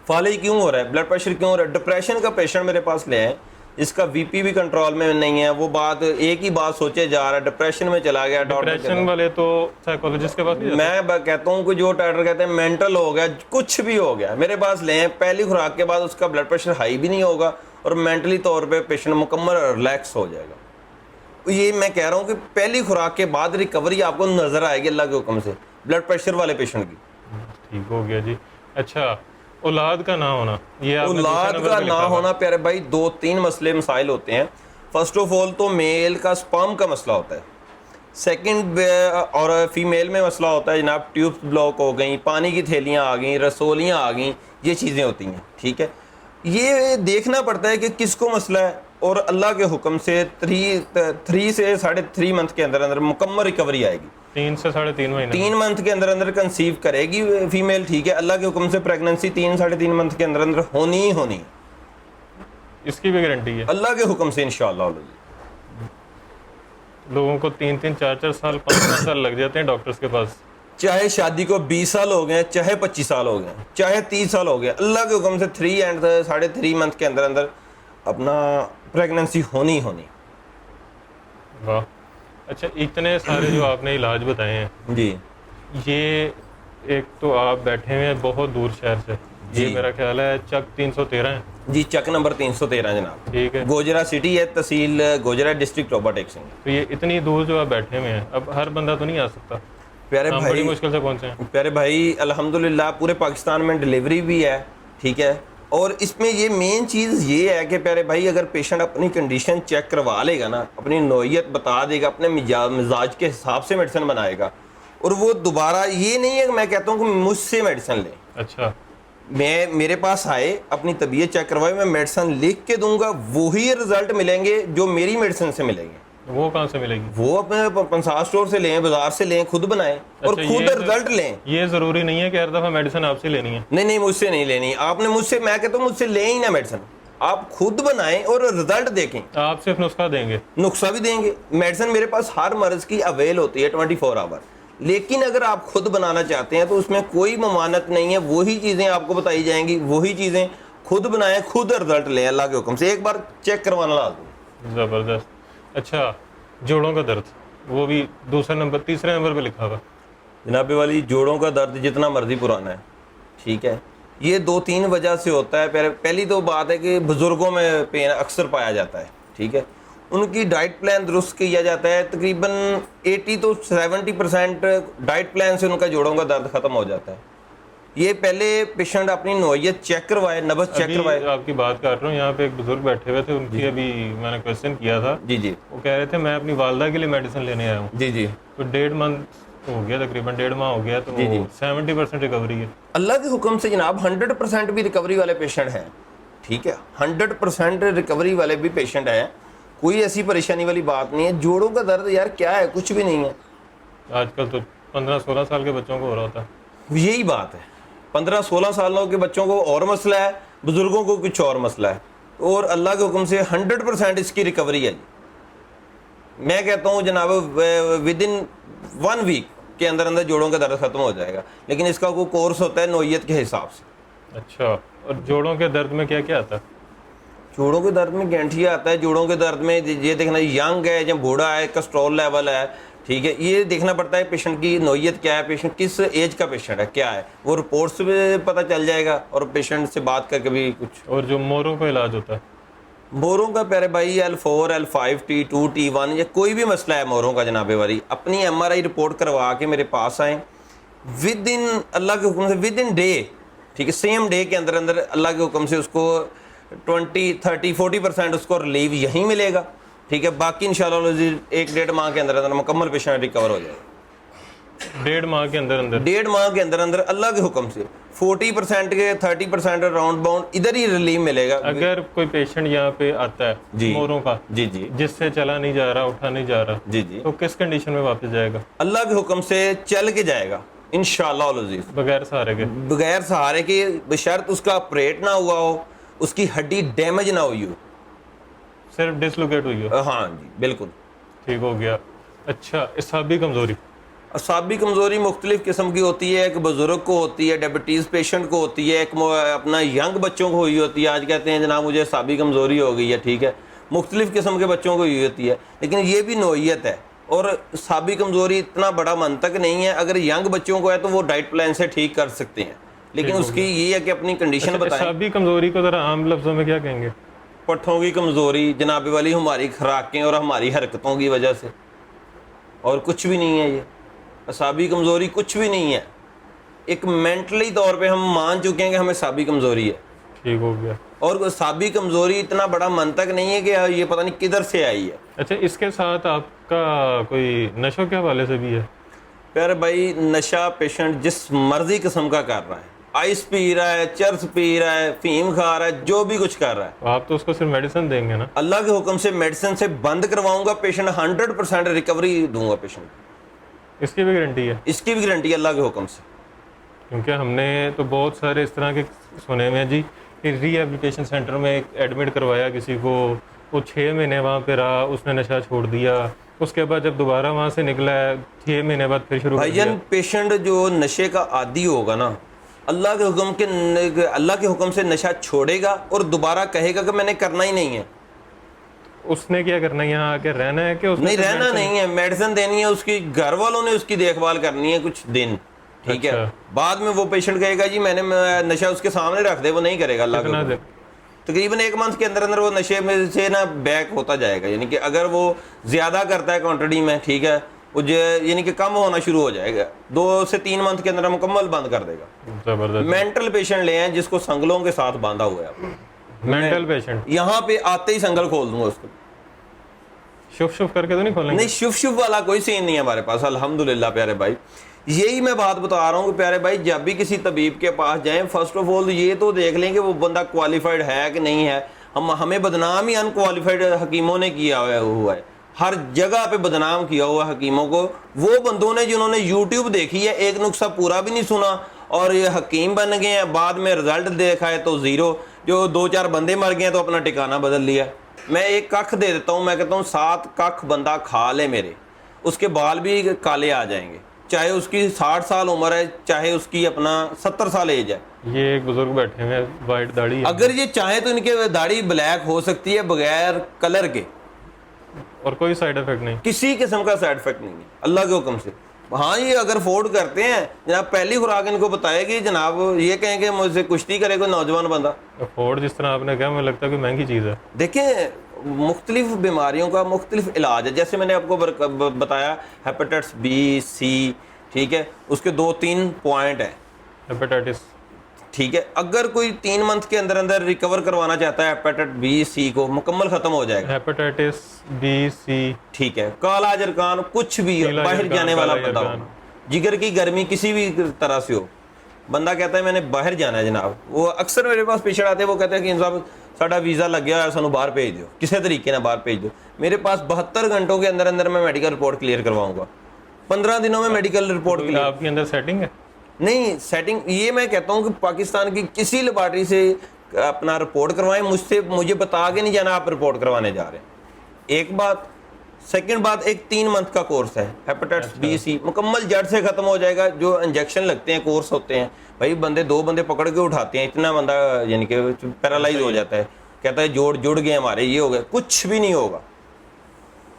فالج کیوں ہو رہا ہے, بلڈ پریشر کیوں ہو رہا ہے؟ ڈپریشن کا پیشنٹ میرے پاس لے آئے, اس کا بی پی بھی کنٹرول میں نہیں ہے, وہ بات ایک ہی بات سوچے جا رہا ہے, ڈپریشن میں چلا گیا. ڈپریشن والے تو سائیکولوجسٹ کے پاس نہیں جاتے؟ میں کہتا ہوں کہ جو ڈاکٹر کہتے ہیں مینٹل ہو گیا, کچھ بھی ہو گیا, میرے پاس لیں. پہلی خوراک کے بعد اس کا بلڈ پریشر ہائی بھی نہیں ہوگا اور مینٹلی طور پہ پیشنٹ مکمل ریلیکس ہو جائے گا. یہ میں کہہ رہا ہوں کہ پہلی خوراک کے بعد ریکوری آپ کو نظر آئے گی اللہ کے حکم سے بلڈ پریشر والے پیشنٹ کی. ٹھیک ہو گیا جی. اچھا, اولاد کا نہ ہونا, یہ اولاد کا نہ ہونا پیارے بھائی 2-3 مسائل ہوتے ہیں. فرسٹ آف آل تو میل کا سپرم کا مسئلہ ہوتا ہے. سیکنڈ اور فیمیل میں مسئلہ ہوتا ہے جناب ٹیوب بلاک ہو گئیں, پانی کی تھیلیاں آ گئیں, رسولیاں آ گئیں, یہ چیزیں ہوتی ہیں, ٹھیک ہے. یہ دیکھنا پڑتا ہے کہ کس کو مسئلہ ہے, اور اللہ کے حکم سے 3 سے 3.5 منتھ کے اندر مکمل ریکوری آئے گی. 3 سے 3.5 مہینے 3 منتھ کے اندر کنسیو کرے گی فیمیل, ٹھیک ہے. اللہ کے حکم سے پریگننسی 3-3.5 منتھ کے اندر ہونی ہی ہونی, اس کی بھی گارنٹی ہے اللہ کے حکم سے انشاءاللہ. لوگوں کو 3-3, 4-4 سال 5 سال لگ جاتے ہیں ڈاکٹرز کے پاس, چاہے شادی کو 20 سال ہو گئے, چاہے 25 سال ہو گئے, چاہے 30 سال ہو گئے, اللہ کے حکم سے 3 اینڈ 3.5 منتھ کے اندر اپنا پریگننسی ہونی ہونی. واہ. اچھا, اتنے سارے جو آپ نے علاج بتائے ہیں جی, یہ ایک تو آپ بیٹھے ہوئے ہیں بہت دور شہر سے, یہ میرا خیال ہے چک 313 ہے جی, چک نمبر 313 جناب, ٹھیک ہے. گوجرا سٹی ہے, تحصیل گوجرا, ڈسٹرکٹ روبا ٹیک سنگھ. تو یہ اتنی دور جو آپ بیٹھے ہوئے ہیں, اب ہر بندہ تو نہیں آ سکتا, پیارے ہم بڑی مشکل سے پہنچے ہیں. پیارے بھائی الحمدللہ پورے پاکستان میں ڈلیوری بھی ہے, ٹھیک ہے. اور اس میں یہ مین چیز یہ ہے کہ پیارے بھائی اگر پیشنٹ اپنی کنڈیشن چیک کروا لے گا نا, اپنی نوعیت بتا دے گا, اپنے مزاج کے حساب سے میڈیسن بنائے گا, اور وہ دوبارہ یہ نہیں ہے کہ میں کہتا ہوں کہ مجھ سے میڈیسن لیں. اچھا, میرے پاس آئے, اپنی طبیعت چیک کروائے, میں میڈیسن لکھ کے دوں گا, وہی رزلٹ ملیں گے جو میری میڈیسن سے ملیں گے. وہ کہاں سے ملے گی؟ وہ اپنے 50 اسٹور سے لیں, بازار سے لیں, خود بنائیں اور خود رزلٹ لیں. یہ ضروری نہیں ہے کہ ہر دفعہ میڈیسن آپ سے لینی ہے. نہیں, مجھ سے نہیں لینی. آپ نے مجھ سے, میں کہتا ہوں مجھ سے لیں ہی نہ میڈیسن, آپ خود بنائیں اور رزلٹ دیکھیں. آپ صرف نسخہ دیں گے؟ نسخہ بھی دیں گے. میڈیسن میرے پاس ہر مرض کی اویل ہوتی ہے 24 آور, لیکن اگر آپ خود بنانا چاہتے ہیں تو اس میں کوئی ممانعت نہیں ہے. وہی چیزیں آپ کو بتائی جائیں گی, وہی چیزیں خود بنائیں, خود رزلٹ لیں اللہ کے حکم سے. ایک بار چیک کروانا لازم. زبردست. اچھا, جوڑوں کا درد, وہ بھی تیسرے نمبر پہ لکھا ہوا. جناب والی, جوڑوں کا درد جتنا مرضی پرانا ہے, ٹھیک ہے, یہ 2-3 وجہ سے ہوتا ہے. پہلی تو بات ہے کہ بزرگوں میں پین اکثر پایا جاتا ہے, ٹھیک ہے. ان کی ڈائٹ پلان درست کیا جاتا ہے, تقریباً 80 to 70% ڈائٹ پلان سے ان کا جوڑوں کا درد ختم ہو جاتا ہے. یہ پہلے پیشنٹ اپنی نوعیت چیک کروائے, نبض چیک کروائے. آپ کی بات کر رہا ہوں, یہاں پہ ایک بزرگ بیٹھے ہوئے تھے, ان کی ابھی میں نے کویسچن کیا تھا. جی, وہ کہہ رہے تھے میں اپنی والدہ کے لیے میڈیسن لینے آیا ہوں. جی, تو 1.5 منتھ ہو گیا, تقریباً 1.5 ماہ ہو گیا, تو 70% ریکوری ہے. اللہ کے حکم سے جناب 100% بھی ریکوری والے پیشنٹ ہیں, ٹھیک ہے. 100% ریکوری والے بھی پیشنٹ ہیں, کوئی ایسی پریشانی والی بات نہیں ہے. جوڑوں کا درد یار کیا ہے, کچھ بھی نہیں ہے. آج کل تو 15-16 سال کے بچوں کو ہو رہا ہوتا ہے. یہی بات ہے, 15-16 سالوں کے بچوں کو اور مسئلہ ہے, بزرگوں کو کچھ اور مسئلہ ہے. اور اللہ کے حکم سے 100% اس کی ریکوری ہے. میں کہتا ہوں جناب ودن 1 ویک کے اندر جوڑوں کا درد ختم ہو جائے گا, لیکن اس کا کوئی کورس ہوتا ہے نوعیت کے حساب سے. اچھا, اور جوڑوں کے درد میں کیا کیا آتا ہے؟ جوڑوں کے درد میں گینٹھیا آتا ہے. جوڑوں کے درد میں یہ دیکھنا ینگ ہے یا بوڑھا ہے, کسٹرول لیول ہے, ٹھیک ہے. یہ دیکھنا پڑتا ہے پیشنٹ کی نوعیت کیا ہے, پیشنٹ کس ایج کا پیشنٹ ہے, کیا ہے, وہ رپورٹ سے بھی پتہ چل جائے گا, اور پیشنٹ سے بات کر کے بھی کچھ. اور جو موروں کا علاج ہوتا ہے, موروں کا پیارے بھائی L4, L5, T2, T1 یا کوئی بھی مسئلہ ہے موروں کا جناب والی, اپنی MRI رپورٹ کروا کے میرے پاس آئیں. ود ان اللہ کے حکم سے ود ان ڈے, ٹھیک ہے, سیم ڈے کے اندر اللہ کے حکم سے اس کو 20-30-40% اس کو ریلیو یہیں ملے گا, ठीक है। बाकी इंशाल्लाह 1-1.5 माह के अंदर अंदर मुकम्मल पेशेंट रिकवर हो जाएगा। 1.5 माह के अंदर अंदर 1.5 माह के अंदर अंदर अल्लाह के हुक्म से 40% के 30% राउंड बाउंड इधर ही रिलीफ मिलेगा। अगर कोई पेशेंट यहाँ पे आता है जी। मोरों का, जी जी जिससे चला नहीं जा रहा, उठा नहीं जा रहा, जी जी, तो किस कंडीशन में वापस जाएगा? अल्लाह के हुक्म से चल के जाएगा इंशाअल्लाह अज़ीज़, बगैर सहारे के? बगैर सहारे के, बशर्त उसका ऑपरेट ना हुआ हो, उसकी हड्डी डैमेज ना हुई हो। सिर्फ डिसलोकेट हुई हो? हाँ जी बिल्कुल ठीक हो गया। अच्छा, इसाबी कमजोरी? असाबी कमज़ोरी मुख्तलिफ किस्म की होती है। एक बुज़ुर्ग को होती है, डायबिटीज़ पेशेंट को होती है, एक अपना यंग बच्चों को हुई होती है। आज कहते हैं जनाब मुझे असाबी कमज़ोरी हो गई है, ठीक है, मुख्तलिफ किस्म के बच्चों को हुई होती है। लेकिन ये भी नोयत है, और असाबी कमज़ोरी इतना बड़ा मंतक नहीं है। अगर यंग बच्चों को है तो वो डाइट प्लान से ठीक कर सकते हैं, लेकिन उसकी ये है कि अपनी कंडीशन बताएं। इसाबी कमजोरी को ज़रा आम लफ्ज़ों में क्या कहेंगे? पट्ठों की कमज़ोरी जनाब वाली हमारी खुराकें और हमारी हरकतों की वजह से, और कुछ भी नहीं है। ये असाबी कमज़ोरी कुछ भी नहीं है। एक मेंटली तौर पे हम मान चुके हैं कि हमें असाबी कमज़ोरी है, ठीक हो गया। और असाबी कमज़ोरी इतना बड़ा मंतक नहीं है कि ये पता नहीं किधर से आई है। अच्छा, इसके साथ आपका कोई नशों के हवाले से भी है? प्यारे भाई, नशा पेशेंट जिस मर्जी किस्म का कर रहा है, आइस पी रहा है, चर्स पी रहा है, फीम खा रहा है, जो भी कुछ कर रहा है, तो आप तो उसको सिर्फ मेडिसिन देंगे ना? अल्लाह के हुक्म से मेडिसिन से बंद करवाऊंगा, पेशेंट 100% रिकवरी दूंगा पेशेंट। इसकी भी गारंटी है? इसकी भी गारंटी अल्लाह के हुक्म से। क्योंकि हमने तो बहुत सारे इस तरह के सुने हुए हैं जी कि रिहेबिलिटेशन सेंटर में एडमिट करवाया किसी को, वो 6 महीने वहाँ पे रहा, उसने नशा छोड़ दिया, उसके बाद जब दोबारा वहाँ से निकला है 6 महीने बाद फिर शुरू कर दिया। भाईजान, पेशेंट जो नशे का आदी होगा ना, अल्लाह के हुक्म से नशा छोड़ेगा और दोबारा कहेगा कि मैंने करना ही नहीं है। उसने क्या करना है? यहाँ आके रहना है कि उसने नहीं, सिर्फ रहना नहीं है, मेडिसिन देनी है, उसकी घर वालों ने उसकी देखभाल करनी है कुछ दिन, ठीक है। अच्छा। बाद में वो पेशेंट कहेगा जी मैंने नशा उसके सामने रख दे, वो नहीं करेगा अल्लाह कितना के दे? तकरीबन 1 मंथ के अंदर अंदर वो नशे में से ना बैक होता जाएगा। यानी कि अगर वो ज़्यादा करता है क्वांटिटी में, ठीक है, वो यानी कि कम होना शुरू हो जाएगा। 2 से 3 मंथ के अंदर मुकम्मल बंद कर देगा। जबरदस्त। मेंटल पेशेंट ले हैं जिसको संगलों के साथ बांधा हुआ है, मेंटल पेशेंट यहाँ पे आते ही संगल खोल दूंगा उसको। शुफ शुफ करके तो नहीं खोलेंगे? नहीं, शुभ शुभ वाला कोई सीन नहीं है हमारे पास, अल्हम्दुलिल्लाह प्यारे भाई। यही मैं बात बता रहा हूँ कि प्यारे भाई, जब भी किसी तबीब के पास जाएं, फर्स्ट ऑफ ऑल ये तो देख लें कि वो बंदा क्वालिफाइड है कि नहीं है। हमें बदनाम ही अनक्वालिफाइड हकीमों ने किया हुआ है, हर जगह पे बदनाम किया हुआ हकीमों को। वो बंदों ने जिन्होंने यूट्यूब देखी है, एक नुस्खा पूरा भी नहीं सुना और ये हकीम बन गए हैं, बाद में रिजल्ट देखा है तो ज़ीरो। जो 2-4 बंदे मर गए हैं तो अपना ठिकाना बदल लिया। मैं एक कख दे देता हूँ, मैं कहता हूँ 7 कख बंदा खा ले मेरे, उसके बाल भी काले आ जाएंगे, चाहे उसकी 60 साल उम्र है, चाहे उसकी अपना 70 साल एज है। ये एक बुजुर्ग बैठे हुए हैं, वाइट दाढ़ी है। अगर ये चाहे तो इनके दाढ़ी ब्लैक हो सकती है बगैर कलर के, और कोई साइड इफेक्ट नहीं? किसी किस्म का साइड इफेक्ट नहीं है अल्लाह के हुक्म से। हाँ, ये अगर अफोर्ड करते हैं जनाब, पहली खुराक इनको बताएगी जनाब, ये कहें कि मुझसे कुश्ती करे कोई नौजवान बंदा। अफोर्ड जिस तरह आपने कहा, मुझे लगता है कि महंगी चीज़ है। देखें, मुख्तलिफ बीमारियों का मुख्तलिफ इलाज है। जैसे मैंने आपको बताया हेपेटाइटिस बी, सी, ठीक है, उसके 2-3 पॉइंट है। हेपेटाइटिस, ठीक है, अगर कोई 3 मंथ के अंदर अंदर रिकवर करवाना चाहता है हेपेटाइटिस बी, सी को, मुकम्मल खत्म हो जाएगा। हेपेटाइटिस बी, सी, ठीक है, काला जरकान कुछ भी नीला बाहर जरकान, जाने वाला काला बंदा हो, जरकान। जिगर की गर्मी किसी भी तरह से हो, बंदा कहता है मैंने बाहर जाना है जनाब। वो अक्सर मेरे पास पेशेंट आते हैं, वो कहते हैं कि इंसान साडा वीज़ा लग गया है, सानू बाहर भेज दो, किसी तरीके ना बाहर भेज दो। मेरे पास 72 घंटों के अंदर अंदर मैं मेडिकल रिपोर्ट क्लियर करवाऊंगा, 15 दिनों में मेडिकल रिपोर्ट क्लियर। आपके अंदर सेटिंग है? नहीं, सेटिंग ये मैं कहता हूँ कि पाकिस्तान की किसी लेबॉर्ट्री से अपना रिपोर्ट करवाएं, मुझे बता के नहीं जाना आप रिपोर्ट करवाने जा रहे हैं। एक बात। सेकंड बात, एक 3 मंथ का कोर्स है हेपेटाइटिस बी, सी, मुकम्मल जड़ से खत्म हो जाएगा। जो इंजेक्शन लगते हैं, कोर्स होते हैं भाई, 2 बंदे पकड़ के उठाते हैं, इतना बंदा यानी कि पैरालाइज हो जाता है, कहता है जोड़ जुड़ गए हमारे, ये हो गया। कुछ भी नहीं होगा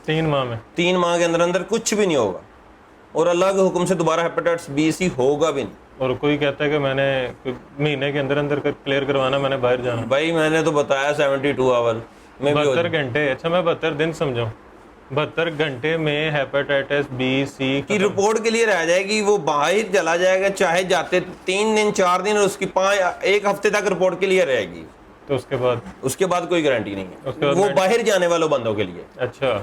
3 माह में? 3 माह के अंदर अंदर कुछ भी नहीं होगा, और अल्लाह के हुक्म से दोबारा हेपेटाइटिस बी, सी होगा भी नहीं। और कोई कहता है कि मैंने महीने के अंदर अंदर क्लियर करवाना, मैंने बाहर जाना। भाई मैंने तो बताया 72 आवर में भी 72 घंटे? अच्छा, मैं 72 दिन समझाऊँ। 72 घंटे में हेपेटाइटिस बी, सी की रिपोर्ट के लिए रह जाएगी, वो बाहर चला जाएगा, चाहे जाते 3 दिन 4 दिन, और उसकी 1 हफ्ते तक रिपोर्ट के लिए रहेगी। تو اس کے بعد کوئی گارنٹی نہیں اس کے ہے, بعد وہ باہر جانے والوں بندوں کے لیے. اچھا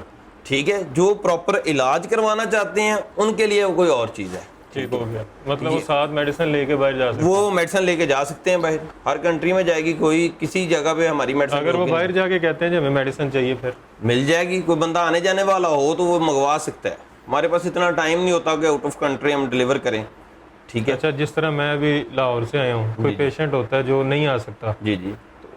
ٹھیک ہے, جو پراپر علاج کروانا چاہتے ہیں ان کے لیے کوئی اور چیز ہے. ٹھیک ہو گیا, مطلب وہ ساتھ میڈیسن لے کے باہر جا سکتے وہ میڈیسن لے کے جا سکتے ہیں باہر, ہر کنٹری میں جائے گی, کوئی کسی جگہ پہ ہماری میڈیسن اگر وہ باہر جا کے کہتے ہیں جی ہمیں میڈیسن چاہیے پھر مل جائے گی. کوئی بندہ آنے جانے والا ہو تو وہ منگوا سکتا ہے. ہمارے پاس اتنا ٹائم نہیں ہوتا کہ آؤٹ آف کنٹری ہم ڈلیور کریں. ٹھیک ہے. اچھا, جس طرح میں ابھی لاہور سے آیا ہوں, کوئی پیشنٹ ہوتا ہے جو نہیں آ سکتا, جی جی,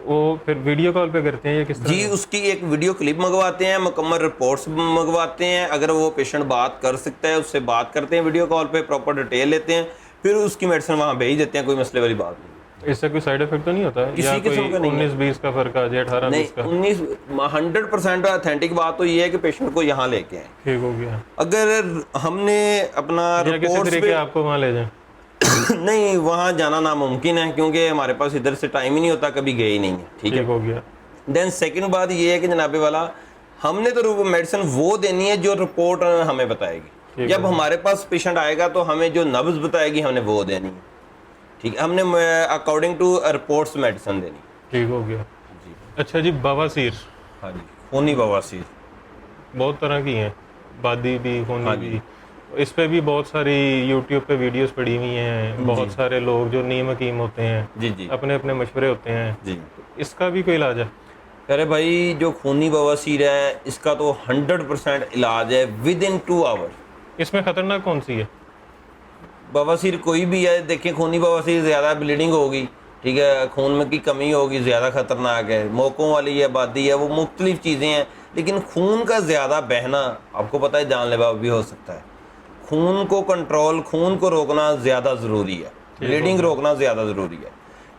وہ پھر ویڈیو کال پہ کرتے ہیں یا کس طرح؟ جی اس کی ایک ویڈیو کلپ منگواتے ہیں, مکمل رپورٹس منگواتے ہیں. اگر وہ پیشنٹ بات کر سکتا ہے اس سے بات کرتے ہیں ویڈیو کال پہ, پراپر ڈیٹیل لیتے ہیں, پھر اس کی میڈیسن وہاں بھیج دیتے ہیں. کوئی مسئلے والی بات نہیں. اس سے کوئی سائیڈ افیکٹ تو نہیں ہوتا ہے کسی قسم کا نہیں ہے. 19-20 کا فرق آ جائے, 18-20 کا؟ 100% اتھینٹک بات تو یہ ہے کہ پیشنٹ کو یہاں لے کے آئیں. ٹھیک ہو گیا. اگر ہم نے اپنا یا کسی رپورٹس طریقے آپ کو وہاں لے جائیں؟ نہیں, وہاں جانا ناممکن ہے کیونکہ ہمارے پاس ادھر سے ٹائم ہی نہیں ہوتا, کبھی گئے ہی نہیں ہے. ٹھیک ہے, ہو گیا. دین سیکنڈ بات یہ ہے کہ جناب والا, ہم نے تو میڈیسن وہ دینی ہے جو رپورٹ ہمیں بتائے گی. جب ہمارے پاس پیشنٹ آئے گا تو ہمیں جو نبض بتائے گی ہم نے وہ دینی ہے. ٹھیک ہے, ہم نے اکارڈنگ ٹو رپورٹس میڈیسن دینی. ٹھیک ہو گیا. اچھا جی, بواسیر. ہاں جی, خونی بواسیر بہت طرح کی ہیں, بادی بھی, خونی بھی. اس پہ بھی بہت ساری یوٹیوب پہ ویڈیوز پڑی ہوئی ہیں. بہت سارے لوگ جو نیم حکیم ہوتے ہیں, جی جی, اپنے اپنے مشورے ہوتے ہیں. جی, اس کا بھی کوئی علاج ہے؟ ارے بھائی, جو خونی بواسیر ہے اس کا تو 100% علاج ہے within 2 hours. اس میں خطرناک کون سی ہے؟ بواسیر کوئی بھی ہے. دیکھیں, خونی بواسیر زیادہ بلیڈنگ ہوگی, ٹھیک ہے, خون میں کی کمی ہوگی, زیادہ خطرناک ہے. موقعوں والی ہے, بادی ہے, وہ مختلف چیزیں ہیں. لیکن خون کا زیادہ بہنا آپ کو پتہ ہے جان لیوا بھی ہو سکتا ہے. خون کو کنٹرول, خون کو روکنا زیادہ ضروری ہے, بلیڈنگ روکنا زیادہ ضروری ہے.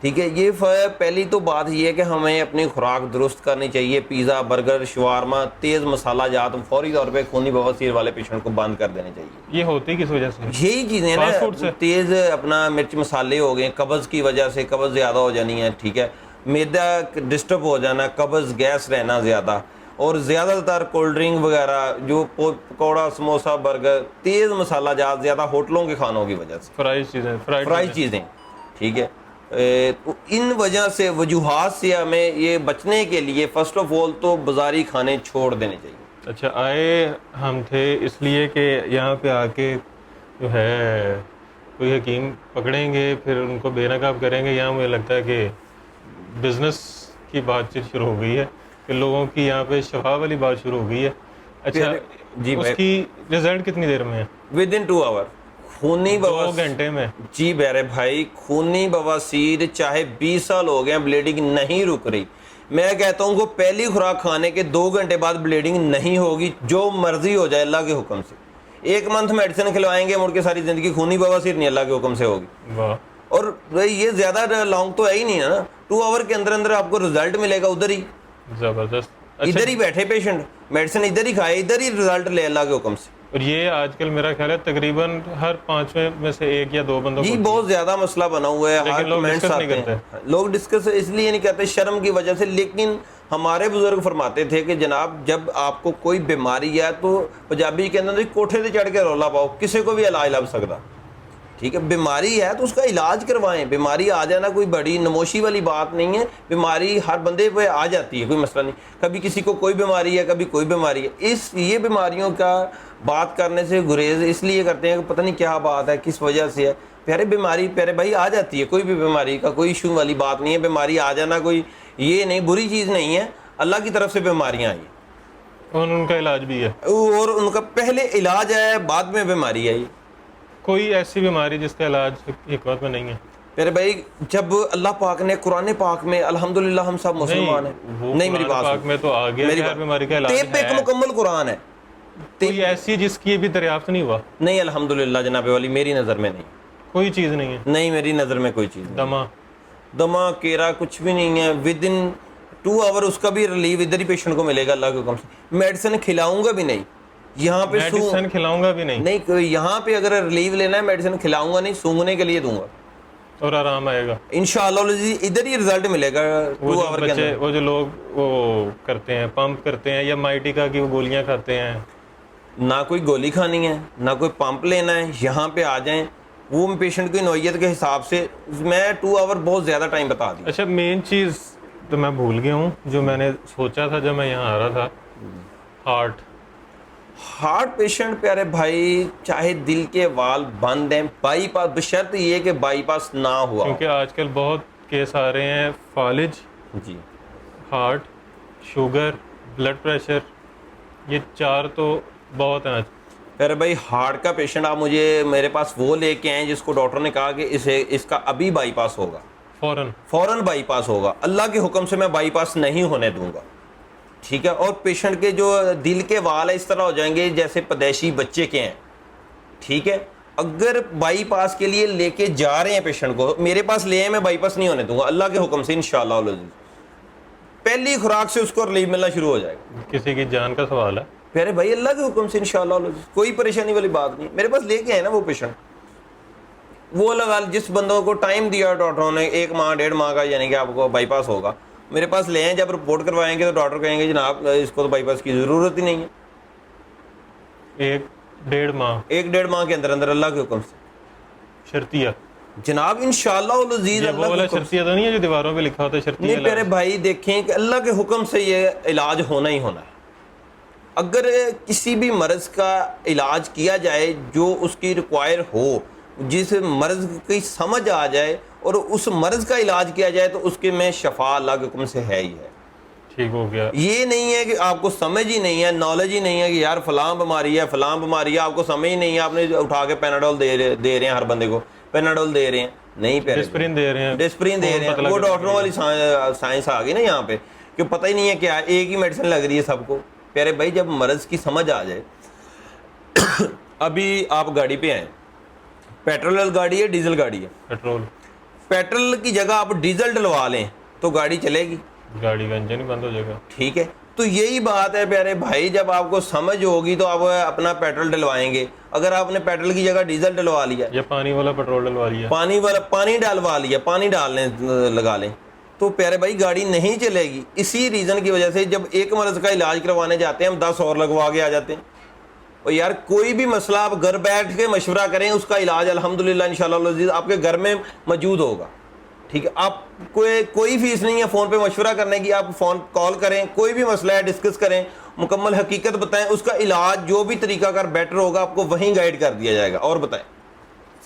ٹھیک ہے, یہ پہلی تو بات یہ ہے کہ ہمیں اپنی خوراک درست کرنی چاہیے. پیزا, برگر, شوارما, تیز مسالہ جات فوری طور پہ خونی بواسیر والے پیشنٹ کو بند کر دینے چاہیے. یہ ہوتی کس وجہ سے؟ یہی چیزیں ہیں فاسٹ فوڈ سے. نا, تیز اپنا مرچ مسالے ہو گئے, قبض کی وجہ سے, قبض زیادہ ہو جانی ہے. ٹھیک ہے, میدا ڈسٹرب ہو جانا, قبض, گیس رہنا زیادہ, اور زیادہ تر کولڈ ڈرنک وغیرہ, جو پکوڑا, سموسا, برگر, تیز مسالہ جات زیادہ ہوٹلوں کے کھانوں کی وجہ سے, فرائی چیزیں. ٹھیک ہے, تو ان وجہ سے, وجوہات سے ہمیں یہ بچنے کے لیے فرسٹ آف آل تو بازاری کھانے چھوڑ دینے چاہیے. اچھا, آئے ہم تھے اس لیے کہ یہاں پہ آ کے جو ہے کوئی حکیم پکڑیں گے, پھر ان کو بے نقاب کریں گے. یہاں مجھے لگتا ہے کہ بزنس کی بات چیت شروع ہو گئی ہے, کہ لوگوں کی یہاں پہ شفا والی بات شروع ہو گئی ہے. اچھا, اس کی رزلٹ کتنی دیر میں ہے؟ within 2 hours. خونی 2 گھنٹے میں؟ جی میرے بھائی, خونی بواسیر چاہے 20 سال ہو گئے, بلیڈنگ نہیں رک رہی. میں کہتا ہوں کہ پہلی خوراک کھانے کے 2 گھنٹے بعد بلیڈنگ نہیں ہوگی, جو مرضی ہو جائے اللہ کے حکم سے. 1 منتھ میڈیسن کھلوائیں گے, مڑ کے ساری زندگی خونی بواسیر نہیں اللہ کے حکم سے ہوگی. واہ. اور یہ زیادہ لانگ تو ہے ہی نہیں ہے نا, 2 آور کے اندر اندر آپ کو رزلٹ ملے گا ادھر ہی. زبردست. ادھر ہی بیٹھے پیشنٹ, میڈیسن ادھر ہی کھائے, ادھر ہی رزلٹ لے اللہ کے حکم سے. اور یہ آج کل میرا خیال ہے تقریباً ہر 5 میں سے 1 یا 2 بندوں کو جی بہت زیادہ مسئلہ بنا ہوا ہے. لیکن لوگ ڈسکس نہیں کرتے. لوگ ڈسکس اس لیے نہیں کرتے, شرم کی وجہ سے. لیکن ہمارے بزرگ فرماتے تھے کہ جناب جب آپ کو کوئی بیماری ہے تو پنجابی کے اندر کوٹھے سے چڑھ کے رولا پاؤ, کسی کو بھی علاج لگ سکتا. ٹھیک ہے, بیماری ہے تو اس کا علاج کروائیں. بیماری آ جانا کوئی بڑی نموشی والی بات نہیں ہے. بیماری ہر بندے پہ آ جاتی ہے, کوئی مسئلہ نہیں. کبھی کسی کو کوئی بیماری ہے, کبھی کوئی بیماری ہے. یہ بیماریوں کا بات کرنے سے گریز اس لیے کرتے ہیں کہ پتہ نہیں کیا بات ہے, کس وجہ سے ہے. پیارے بیماری پیارے بھائی آ جاتی ہے, کوئی بھی بیماری کا کوئی ایشو والی بات نہیں ہے. بیماری آ جانا کوئی یہ نہیں, بری چیز نہیں ہے. اللہ کی طرف سے بیماریاں آئی, اور ان کا علاج بھی ہے, اور ان کا پہلے علاج ہے, بعد میں بیماری آئی. کوئی ایسی بیماری جس کا علاج حکمت میں نہیں ہے؟ میرے بھائی, جب اللہ پاک نے قرآن پاک میں, الحمدللہ ہم سب مسلمان ہیں. نہیں, میری بات پاک میں تو آ گیا کہ ہر بیماری کا علاج ہے. طب ایک مکمل قرآن ہے. کوئی ایسی جس کی ابھی دریافت نہیں ہوا؟ نہیں الحمدللہ جناب والی, میری نظر میں نہیں, کوئی چیز نہیں ہے. نہیں میری نظر میں کوئی چیز نہیں. دمہ کیرا کچھ بھی نہیں ہے. ودن 2 آور اس کا بھی ریلیو ادھر ہی پیشنٹ کو ملے گا اللہ کے حکم سے. میڈیسن کھلاؤں گا بھی نہیں یہاں پہ, میڈیسن کھلاؤں گا بھی نہیں, یہاں پہ اگر ریلیو لینا ہے میڈیسن کھلاؤں گا نہیں, سونگنے کے لیے دوں گا, اور آرام آئے گا انشاءاللہ. ادھر ہی رزلٹ ملے گا 2 آور کے اندر. وہ جو لوگ وہ کرتے ہیں, پمپ کرتے ہیں یا مائٹیکا کی وہ گولیاں کھاتے ہیں, نہ کوئی گولی کھانی ہے, نہ کوئی پمپ لینا ہے. یہاں پہ آ جائیں, وہ پیشنٹ کی نوعیت کے حساب سے. میں 2 آور بہت زیادہ ٹائم بتا دیا. اچھا, مین چیز تو میں بھول گیا ہوں جو میں نے سوچا تھا جب میں یہاں آ رہا تھا. ہارٹ پیشنٹ پیارے بھائی چاہے دل کے وال بند ہیں بائی پاس بشرط یہ کہ بائی پاس نہ ہوا. کیونکہ آج کل بہت کیس آ رہے ہیں فالج, جی ہارٹ, شوگر, بلڈ پریشر, یہ 4 تو بہت ہیں. پیارے بھائی ہارٹ کا پیشنٹ آپ مجھے میرے پاس وہ لے کے آئیں جس کو ڈاکٹر نے کہا کہ اس کا ابھی بائی پاس ہوگا, فوراً بائی پاس ہوگا. اللہ کے حکم سے میں بائی پاس نہیں ہونے دوں گا, ٹھیک ہے. اور پیشنٹ کے جو دل کے وال اس طرح ہو جائیں گے جیسے پیدائشی بچے کے ہیں, ٹھیک ہے. اگر بائی پاس کے لیے لے کے جا رہے ہیں پیشنٹ کو, میرے پاس لے آئے, میں بائی پاس نہیں ہونے دوں گا اللہ کے حکم سے انشاءاللہ العزیز. پہلی خوراک سے اس کو ریلیف ملنا شروع ہو جائے گا. کسی کی جان کا سوال ہے پیارے بھائی اللہ کے حکم سے انشاءاللہ العزیز, کوئی پریشانی والی بات نہیں. میرے پاس لے کے آئے نا وہ پیشنٹ, وہ لگا جس بندوں کو ٹائم دیا ڈاکٹروں نے 1 ماہ 1.5 ماہ کا, یعنی کہ آپ کو بائی پاس ہوگا, میرے پاس لے آئیں. جب رپورٹ کروائیں گے تو ڈاکٹر کہیں گے جناب اس کو تو بائی پاس کی ضرورت ہی نہیں ہے. 1.5 ماہ کے اندر اللہ کے حکم سے شرطیہ جناب انشاءاللہ العزیز. یہ وہ والا شرطیہ تو نہیں ہے جو دیواروں پہ لکھا ہوتا ہے شرطیہ؟ نہیں پیارے بھائی دیکھیں کہ اللہ کے حکم سے یہ علاج ہونا ہی ہونا ہے. اگر کسی بھی مرض کا علاج کیا جائے جو اس کی ریکوائر ہو, جس مرض کی سمجھ آ جائے اور اس مرض کا علاج کیا جائے تو اس کے میں شفا اللہ کے حکم سے ہے ہی ہے. ٹھیک ہو گیا. یہ نہیں ہے کہ آپ کو سمجھ ہی نہیں ہے, نالج ہی نہیں ہے کہ یار فلاں بیماری ہے فلاں بیماری ہے, آپ کو سمجھ ہی نہیں ہے, آپ نے اٹھا کے پیناڈول دے رہے ہیں, ہر بندے کو پیناڈول دے رہے ہیں. نہیں ڈسپرین دے رہے ہیں, وہ ڈاکٹروں والی سائنس آ گئی نا یہاں پہ کہ پتہ ہی نہیں ہے کیا, ایک ہی میڈیسن لگ رہی ہے سب کو. پیارے بھائی جب مرض کی سمجھ آ جائے, ابھی آپ گاڑی پہ آئیں, پیٹرول گاڑی ہے ڈیزل گاڑی ہے, پیٹرول کی جگہ آپ ڈیزل ڈلوا لیں تو گاڑی چلے گی, گاڑی کا انجن ہی بند ہو جائے گا. ٹھیک ہے. تو یہی بات ہے پیارے بھائی, جب آپ کو سمجھ ہوگی تو آپ اپنا پیٹرول ڈلوائیں گے. اگر آپ نے پیٹرول کی جگہ ڈیزل ڈلوا لیا یا پانی والا پیٹرول ڈلوا لیا, پانی ڈلوا لیا, پانی ڈالنے لگا لیں, تو پیارے بھائی گاڑی نہیں چلے گی. اسی ریزن کی وجہ سے جب ایک مرض کا علاج کروانے جاتے ہیں ہم 10 اور لگوا کے آ جاتے ہیں. اور یار کوئی بھی مسئلہ آپ گھر بیٹھ کے مشورہ کریں, اس کا علاج الحمدللہ انشاءاللہ العزیز آپ کے گھر میں موجود ہوگا. ٹھیک ہے. آپ کوئی فیس نہیں ہے فون پہ مشورہ کرنے کی, آپ فون کال کریں, کوئی بھی مسئلہ ہے ڈسکس کریں, مکمل حقیقت بتائیں, اس کا علاج جو بھی طریقہ کار بیٹر ہوگا آپ کو وہیں گائیڈ کر دیا جائے گا. اور بتائیں,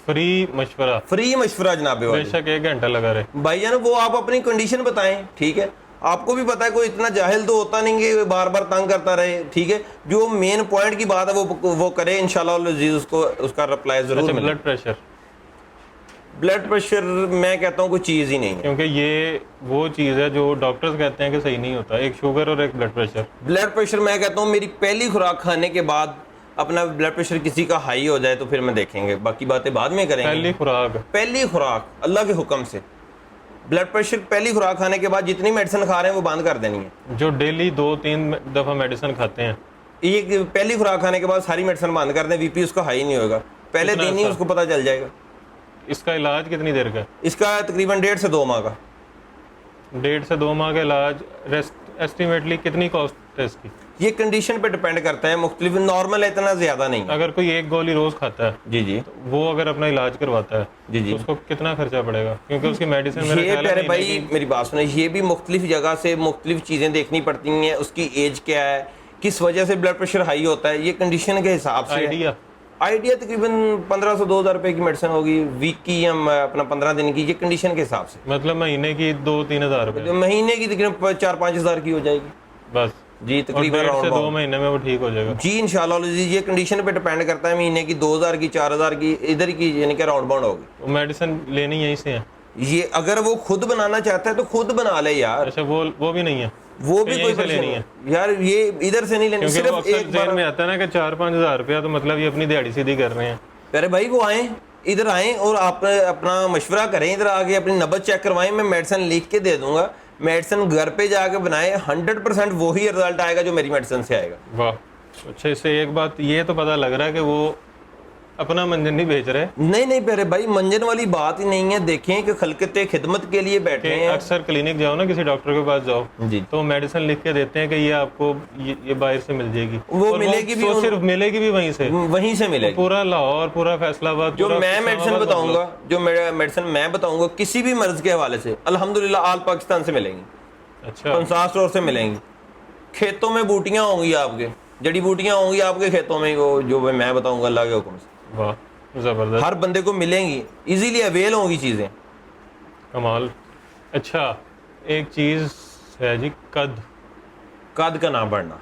فری مشورہ جناب, بے شک 1 گھنٹہ لگا رہے بھائی جان. وہ آپ اپنی کنڈیشن بتائیں, ٹھیک ہے. آپ کو بھی پتا ہے کوئی اتنا جاہل تو ہوتا نہیں کہ بار بار تنگ کرتا رہے, ٹھیک ہے. جو مین پوائنٹ کی بات ہے وہ کرے, انشاءاللہ العزیز اس کا رپلائی ضرور ملے. بلڈ پریشر میں کہتا ہوں کوئی چیز ہی نہیں ہے, کیونکہ یہ وہ چیز ہے جو ڈاکٹرز کہتے ہیں کہ صحیح نہیں ہوتا, ایک شوگر اور ایک بلڈ پریشر میں کہتا ہوں میری پہلی خوراک کھانے کے بعد اپنا بلڈ پریشر کسی کا ہائی ہو جائے تو پھر میں دیکھیں گے, باقی باتیں بعد میں کریں گے. پہلی خوراک اللہ کے حکم سے بلڈ پریشر, پہلی خوراک کھانے کے بعد جتنی میڈیسن کھا رہے ہیں وہ بند کر دینی ہے. جو ڈیلی 2-3 دفعہ میڈیسن کھاتے ہیں, یہ پہلی خوراک کھانے کے بعد ساری میڈیسن بند کر دیں, بی پی اس کا ہائی نہیں ہوگا, پہلے دن ہی اس کو پتہ چل جائے گا. اس کا علاج کتنی دیر کا؟ اس کا تقریباً 1.5 سے 2 ماہ کا. 1.5 سے 2 ماہ کا علاج. ایسٹیمیٹلی کتنی کاسٹ ہے اس کی؟ یہ کنڈیشن پہ ڈیپینڈ کرتا ہے, مختلف, نارمل اتنا زیادہ نہیں. اگر کوئی 1 گولی روز کھاتا ہے, جی وہ اگر اپنا علاج کرواتا ہے تو اس کو کتنا خرچہ پڑے گا؟ کیونکہ اس کی میڈیسن یہ پیارے بھائی میری بات سنیں, یہ بھی مختلف جگہ سے مختلف چیزیں دیکھنی پڑتی ہیں. اس کی ایج کیا ہے, کس وجہ سے بلڈ پریشر ہائی ہوتا ہے, یہ کنڈیشن کے حساب سے. آئیڈیا تقریباً 1500-2000 روپے کی میڈیسن ہوگی, ویک کی یا اپنا 15 دن کی, یہ کنڈیشن کے حساب سے. مطلب مہینے کی 2-3 ہزار روپے, مہینے کی تقریباً 4-5 ہزار کی ہو جائے گی بس. جی تقریباً 1.5 سے 2 مہینے میں وہ ٹھیک ہو جائے گا. جی انشاءاللہ العزیز. یہ کنڈیشن پہ ڈیپینڈ کرتا ہے, مہینے کی 2000 کی 4000 کی ادھر کی, یعنی کہ راؤنڈ باؤنڈ ہوگی. میڈیسن لینی یہیں سے ہے. یہ اگر وہ خود بنانا چاہتا ہے تو خود بنا لے یار. اچھا وہ بھی نہیں ہے, وہ بھی کوئی لینی ہے یار, یہ ادھر سے نہیں لینی. صرف ایک ذہن میں آتا ہے نا کہ 4-5 ہزار روپیہ تو مطلب یہ اپنی دیہڑی سیدھی کر رہے ہیں. پیارے بھائی وہ آئیں, ادھر آئیں اور آپ اپنا مشورہ کریں, ادھر آ کے اپنی نبض چیک کروائیں, میں میڈیسن لکھ کے دے دوں گا. میڈیسن گھر پہ جا کے بنائیں, 100% وہی رزلٹ آئے گا جو میری میڈیسن سے آئے گا. واہ. اچھا, اس سے ایک بات یہ تو پتہ لگ رہا ہے کہ وہ اپنا منجن نہیں بیچ رہے. نہیں پیارے بھائی, منجن والی بات ہی نہیں ہے. دیکھیں کہ خلقت خدمت کے لیے بیٹھے ہیں. اکثر کلینک جاؤ نا, کسی ڈاکٹر کے پاس جاؤ, جی, تو میڈیسن لکھ کے دیتے ہیں کہ یہ آپ کو یہ باہر سے مل جائے گی. وہ ملے گی بھی, صرف ملے گی بھی وہیں سے ملے گی. پورا لاہور, پورا فیصل آباد, جو میں میڈیسن بتاؤں گا, جو میڈیسن میں بتاؤں گا کسی بھی مرض کے حوالے سے الحمدللہ آل پاکستان سے ملیں گی. अच्छा, पंसार स्टोर से मिलेंगी। खेतों में बूटियां होंगी आपके, जड़ी बूटियां होंगी आपके खेतों में, वो जो मैं बताऊंगा अल्लाह के हुक्म से, वाह ज़बरदस्त, हर बंदे को मिलेंगी, इजीली अवेल होंगी चीज़ें। कमाल। अच्छा, एक चीज़ है जी, कद का ना बढ़ना,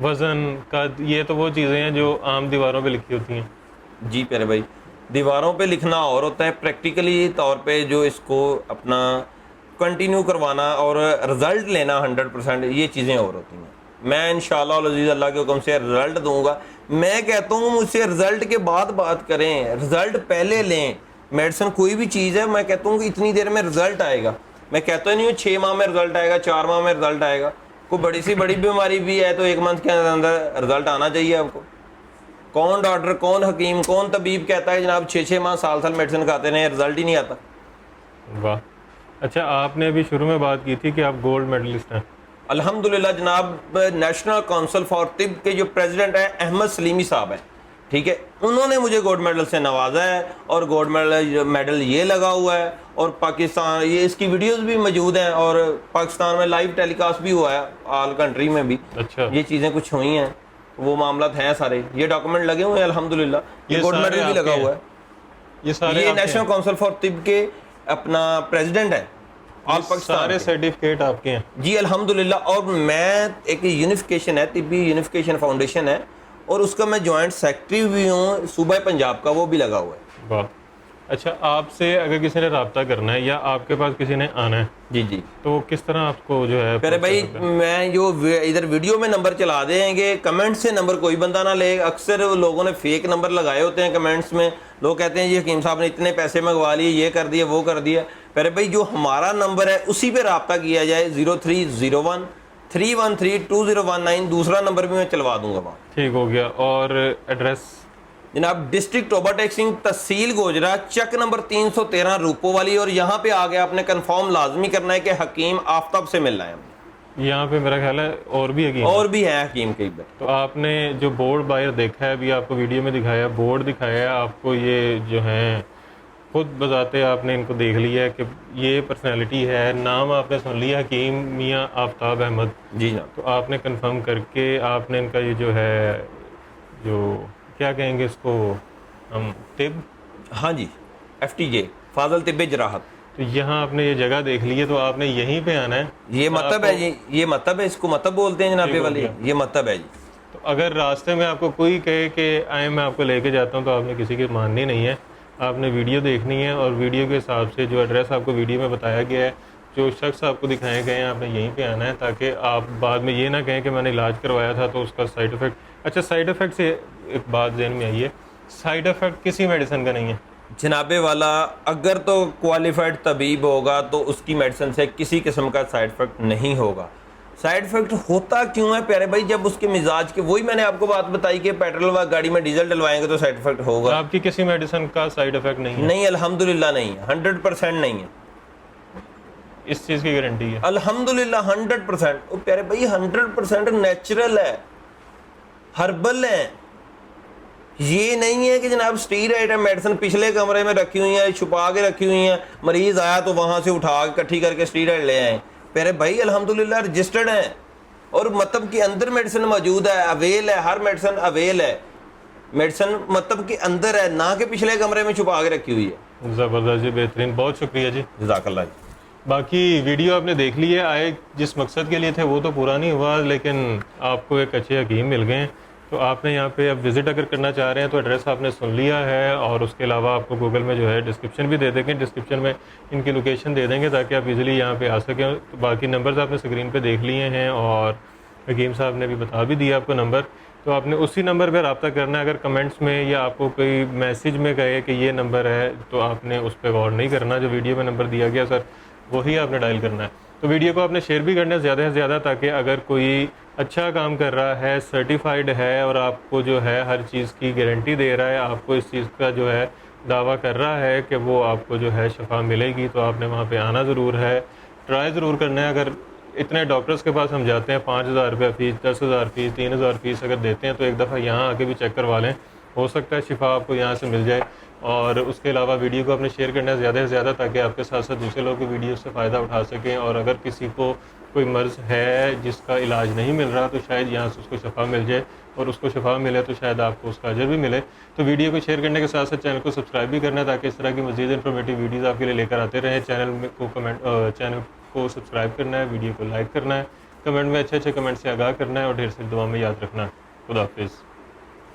वज़न, कद, ये तो वो चीज़ें हैं जो आम दीवारों पे लिखी होती हैं। जी प्यारे भाई, दीवारों पे लिखना और होता है, प्रैक्टिकली तौर पे जो इसको अपना कंटिन्यू करवाना और रिज़ल्ट लेना 100%, ये चीज़ें और होती हैं। मैं इंशाअल्लाह अज़ीज़ अल्लाह के हुक्म से रिज़ल्ट दूंगा। मैं कहता हूँ मुझसे रिज़ल्ट के बाद बात करें, रिज़ल्ट पहले लें। मेडिसिन कोई भी चीज़ है, मैं कहता हूँ कि इतनी देर में रिज़ल्ट आएगा। मैं कहता ही नहीं हूँ 6 माह में रिज़ल्ट आएगा, 4 माह में रिज़ल्ट आएगा। कोई बड़ी सी बड़ी बीमारी भी है तो 1 मंथ के अंदर रिज़ल्ट आना चाहिए आपको। कौन डॉक्टर, कौन हकीम, कौन तबीब कहता है जनाब 6-6 माह, साल मेडिसिन खाते रहे, रिज़ल्ट ही नहीं आता। वाह। अच्छा, आपने अभी शुरू में बात की थी कि आप गोल्ड मेडलिस्ट हैं। अल्हम्दुलिल्लाह जनाब, नेशनल काउंसिल फॉर तिब के जो प्रेसिडेंट हैं अहमद सलीमी साहब हैं, ठीक है, उन्होंने मुझे गोल्ड मेडल से नवाजा है और गोल्ड मेडल ये लगा हुआ है। और पाकिस्तान, ये इसकी वीडियोस भी मौजूद हैं और पाकिस्तान में लाइव टेलीकास्ट भी हुआ है, ऑल कंट्री में भी। अच्छा, ये चीज़ें कुछ हुई हैं, वो मामला हैं सारे, ये डॉक्यूमेंट लगे हुए हैं अल्हम्दुलिल्लाह। ये गोल्ड सारे मेडल भी लगा आपके हुआ है। ये सारे ये आपके नेशनल काउंसिल फॉर तिब के अपना प्रेसिडेंट है ऑल पाकिस्तान सारे के। सर्टिफिकेट आपके हैं। जी अल्हम्दुलिल्लाह। और मैं, एक यूनिफिकेशन है, तिब्बी यूनिफिकेशन फाउंडेशन है, और उसका मैं जॉइंट सेक्रेटरी भी हूँ, सूबा पंजाब का, वो भी लगा हुआ है। वाह। अच्छा, आपसे अगर किसी ने रब्ता करना है या आपके पास किसी ने आना है, जी जी, तो किस तरह आपको जो है मेरे भाई, पहुंच सकता है? मैं जो इधर वीडियो में नंबर चला देंगे, कमेंट से नंबर कोई बंदा ना ले। अक्सर लोगों ने फेक नंबर लगाए होते हैं कमेंट्स में, लोग कहते हैं जी हकीम साहब ने इतने पैसे मंगवा लिए, ये कर दिया, वो कर दिया। मेरे भाई, जो हमारा नंबर है उसी पे रब्ता किया जाए, 0301 313 2019। दूसरा नंबर भी मैं चलवा दूंगा वहाँ। ठीक हो गया। और एड्रेस? जनाब डिस्ट्रिक्ट टोबा टेक सिंह, तहसील गोजरा, चक नंबर 313 रूपो वाली। और यहाँ पे आ गया, आपने कंफर्म लाजमी करना है कि हकीम आफ्ताब से मिलना है। यहाँ पे मेरा ख्याल है और भी हकीम और भी है हकीम कई बार। तो आपने जो बोर्ड बाहर देखा है, अभी आपको वीडियो में दिखाया, बोर्ड दिखाया है आपको, ये जो है खुद बताते आपने इनको देख लिया है कि ये पर्सनैलिटी है, नाम आपने सुन लिया हकीम मियाँ आफ्ताब अहमद। जी जनाब। तो आपने कंफर्म करके आपने इनका ये जो है, जो क्या कहेंगे इसको हम, तिब, हाँ जी, FTJ फाजल तिब्बे जराहत। तो यहाँ आपने ये जगह देख ली है, तो आपने यहीं पे आना है। ये मतलब है जी, ये मतलब है, इसको मतलब बोलते हैं जनाबे वाले, ये मतलब है जी। तो अगर रास्ते में आपको कोई कहे कि आए मैं आपको लेके जाता हूँ, तो आपने किसी की माननी नहीं है, आपने वीडियो देखनी है और वीडियो के हिसाब से जो एड्रेस आपको वीडियो में बताया गया है, जो शख्स आपको दिखाए गए हैं, आपने यहीं पे आना है, ताकि आप बाद में ये ना कहें कि मैंने इलाज करवाया था तो उसका साइड इफ़ेक्ट। अच्छा, साइड इफ़ेक्ट से एक बात ज़हन में आई है, साइड इफ़ेक्ट किसी मेडिसिन का नहीं है जनाबे वाला। अगर तो क्वालिफाइड तबीब होगा तो उसकी मेडिसिन से किसी किस्म का साइड इफेक्ट नहीं होगा। साइड इफेक्ट होता क्यों है प्यारे भाई? जब उसके मिजाज के, वही मैंने आपको बात बताई कि पेट्रोल व गाड़ी में डीजल डलवाएंगे तो साइड इफेक्ट होगा। आपकी किसी मेडिसिन का साइड इफेक्ट नहीं है? नहीं, अल्हम्दुलिल्लाह नहीं है, 100% नहीं है। इस चीज़ की गारंटी है? अल्हम्दुलिल्लाह 100%। प्यारे भाई 100% नेचुरल है, हर्बल है। ये नहीं है कि जनाब स्टीरॉइड है, मेडिसिन पिछले कमरे में रखी हुई है, छुपा के रखी हुई है, मरीज आया तो वहां से उठा के इकट्ठी करके स्टीरॉइड ले आए। प्यारे भाई अल्हम्दुलिल्लाह रजिस्टर्ड है और मतलब के अंदर मेडिसिन मौजूद है, अवेल है, हर मेडिसिन अवेल है। मेडिसिन मतलब के अंदर है, ना कि पिछले कमरे में छुपा के रखी हुई है। ज़बरदस्त जी, बेहतरीन, बहुत शुक्रिया जी, जज़ाकल्लाह जी। बाकी वीडियो आपने देख ली है, आए जिस मकसद के लिए थे वो तो पूरा नहीं हुआ, लेकिन आपको एक अच्छे हकीम मिल गए। तो आपने यहाँ पे अब विज़िट अगर करना चाह रहे हैं तो एड्रेस आपने सुन लिया है, और उसके अलावा आपको गूगल में जो है डिस्क्रिप्शन भी दे देंगे, डिस्क्रिप्शन में इनकी लोकेशन दे देंगे ताकि आप इजीली यहाँ पे आ सकें। तो बाकी नंबर्स आपने स्क्रीन पे देख लिए हैं और हकीम साहब ने भी बता भी दिया आपको नंबर, तो आपने उसी नंबर पर रब्ता करना है। अगर कमेंट्स में या आपको कोई मैसेज में कहे कि ये नंबर है तो आपने उस पर गौर नहीं करना, जो वीडियो में नंबर दिया गया सर वही आपने डायल करना है। तो वीडियो को आपने शेयर भी करना है ज़्यादा से ज़्यादा, ताकि अगर कोई अच्छा काम कर रहा है, सर्टिफाइड है और आपको जो है हर चीज़ की गारंटी दे रहा है, आपको इस चीज़ का जो है दावा कर रहा है कि वो आपको जो है शफा मिलेगी, तो आपने वहाँ पे आना ज़रूर है, ट्राई ज़रूर करना है। अगर इतने डॉक्टर्स के पास हम जाते हैं, 5,000 रुपये फ़ीस, 10,000 फ़ीस, 3,000 फ़ीस अगर देते हैं, तो एक दफ़ा यहाँ आके भी चेक करवा लें। ہو سکتا ہے شفا آپ کو یہاں سے مل جائے. اور اس کے علاوہ ویڈیو کو آپ نے شیئر کرنا ہے زیادہ سے زیادہ تاکہ آپ کے ساتھ ساتھ دوسرے لوگ بھی ویڈیو سے فائدہ اٹھا سکیں. اور اگر کسی کو کوئی مرض ہے جس کا علاج نہیں مل رہا تو شاید یہاں سے اس کو شفا مل جائے, اور اس کو شفا ملے تو شاید آپ کو اس کا اجر بھی ملے. تو ویڈیو کو شیئر کرنے کے ساتھ ساتھ چینل کو سبسکرائب بھی کرنا ہے تاکہ اس طرح کی مزید انفارمیٹیو ویڈیوز آپ کے لیے لے کر آتے رہیں. چینل کو سبسکرائب کرنا ہے, ویڈیو کو لائک کرنا ہے, کمنٹ میں اچھے اچھے کمنٹ سے آگاہ کرنا ہے, اور ڈھیر سے دعا میں یاد رکھنا ہے. خدا حافظ.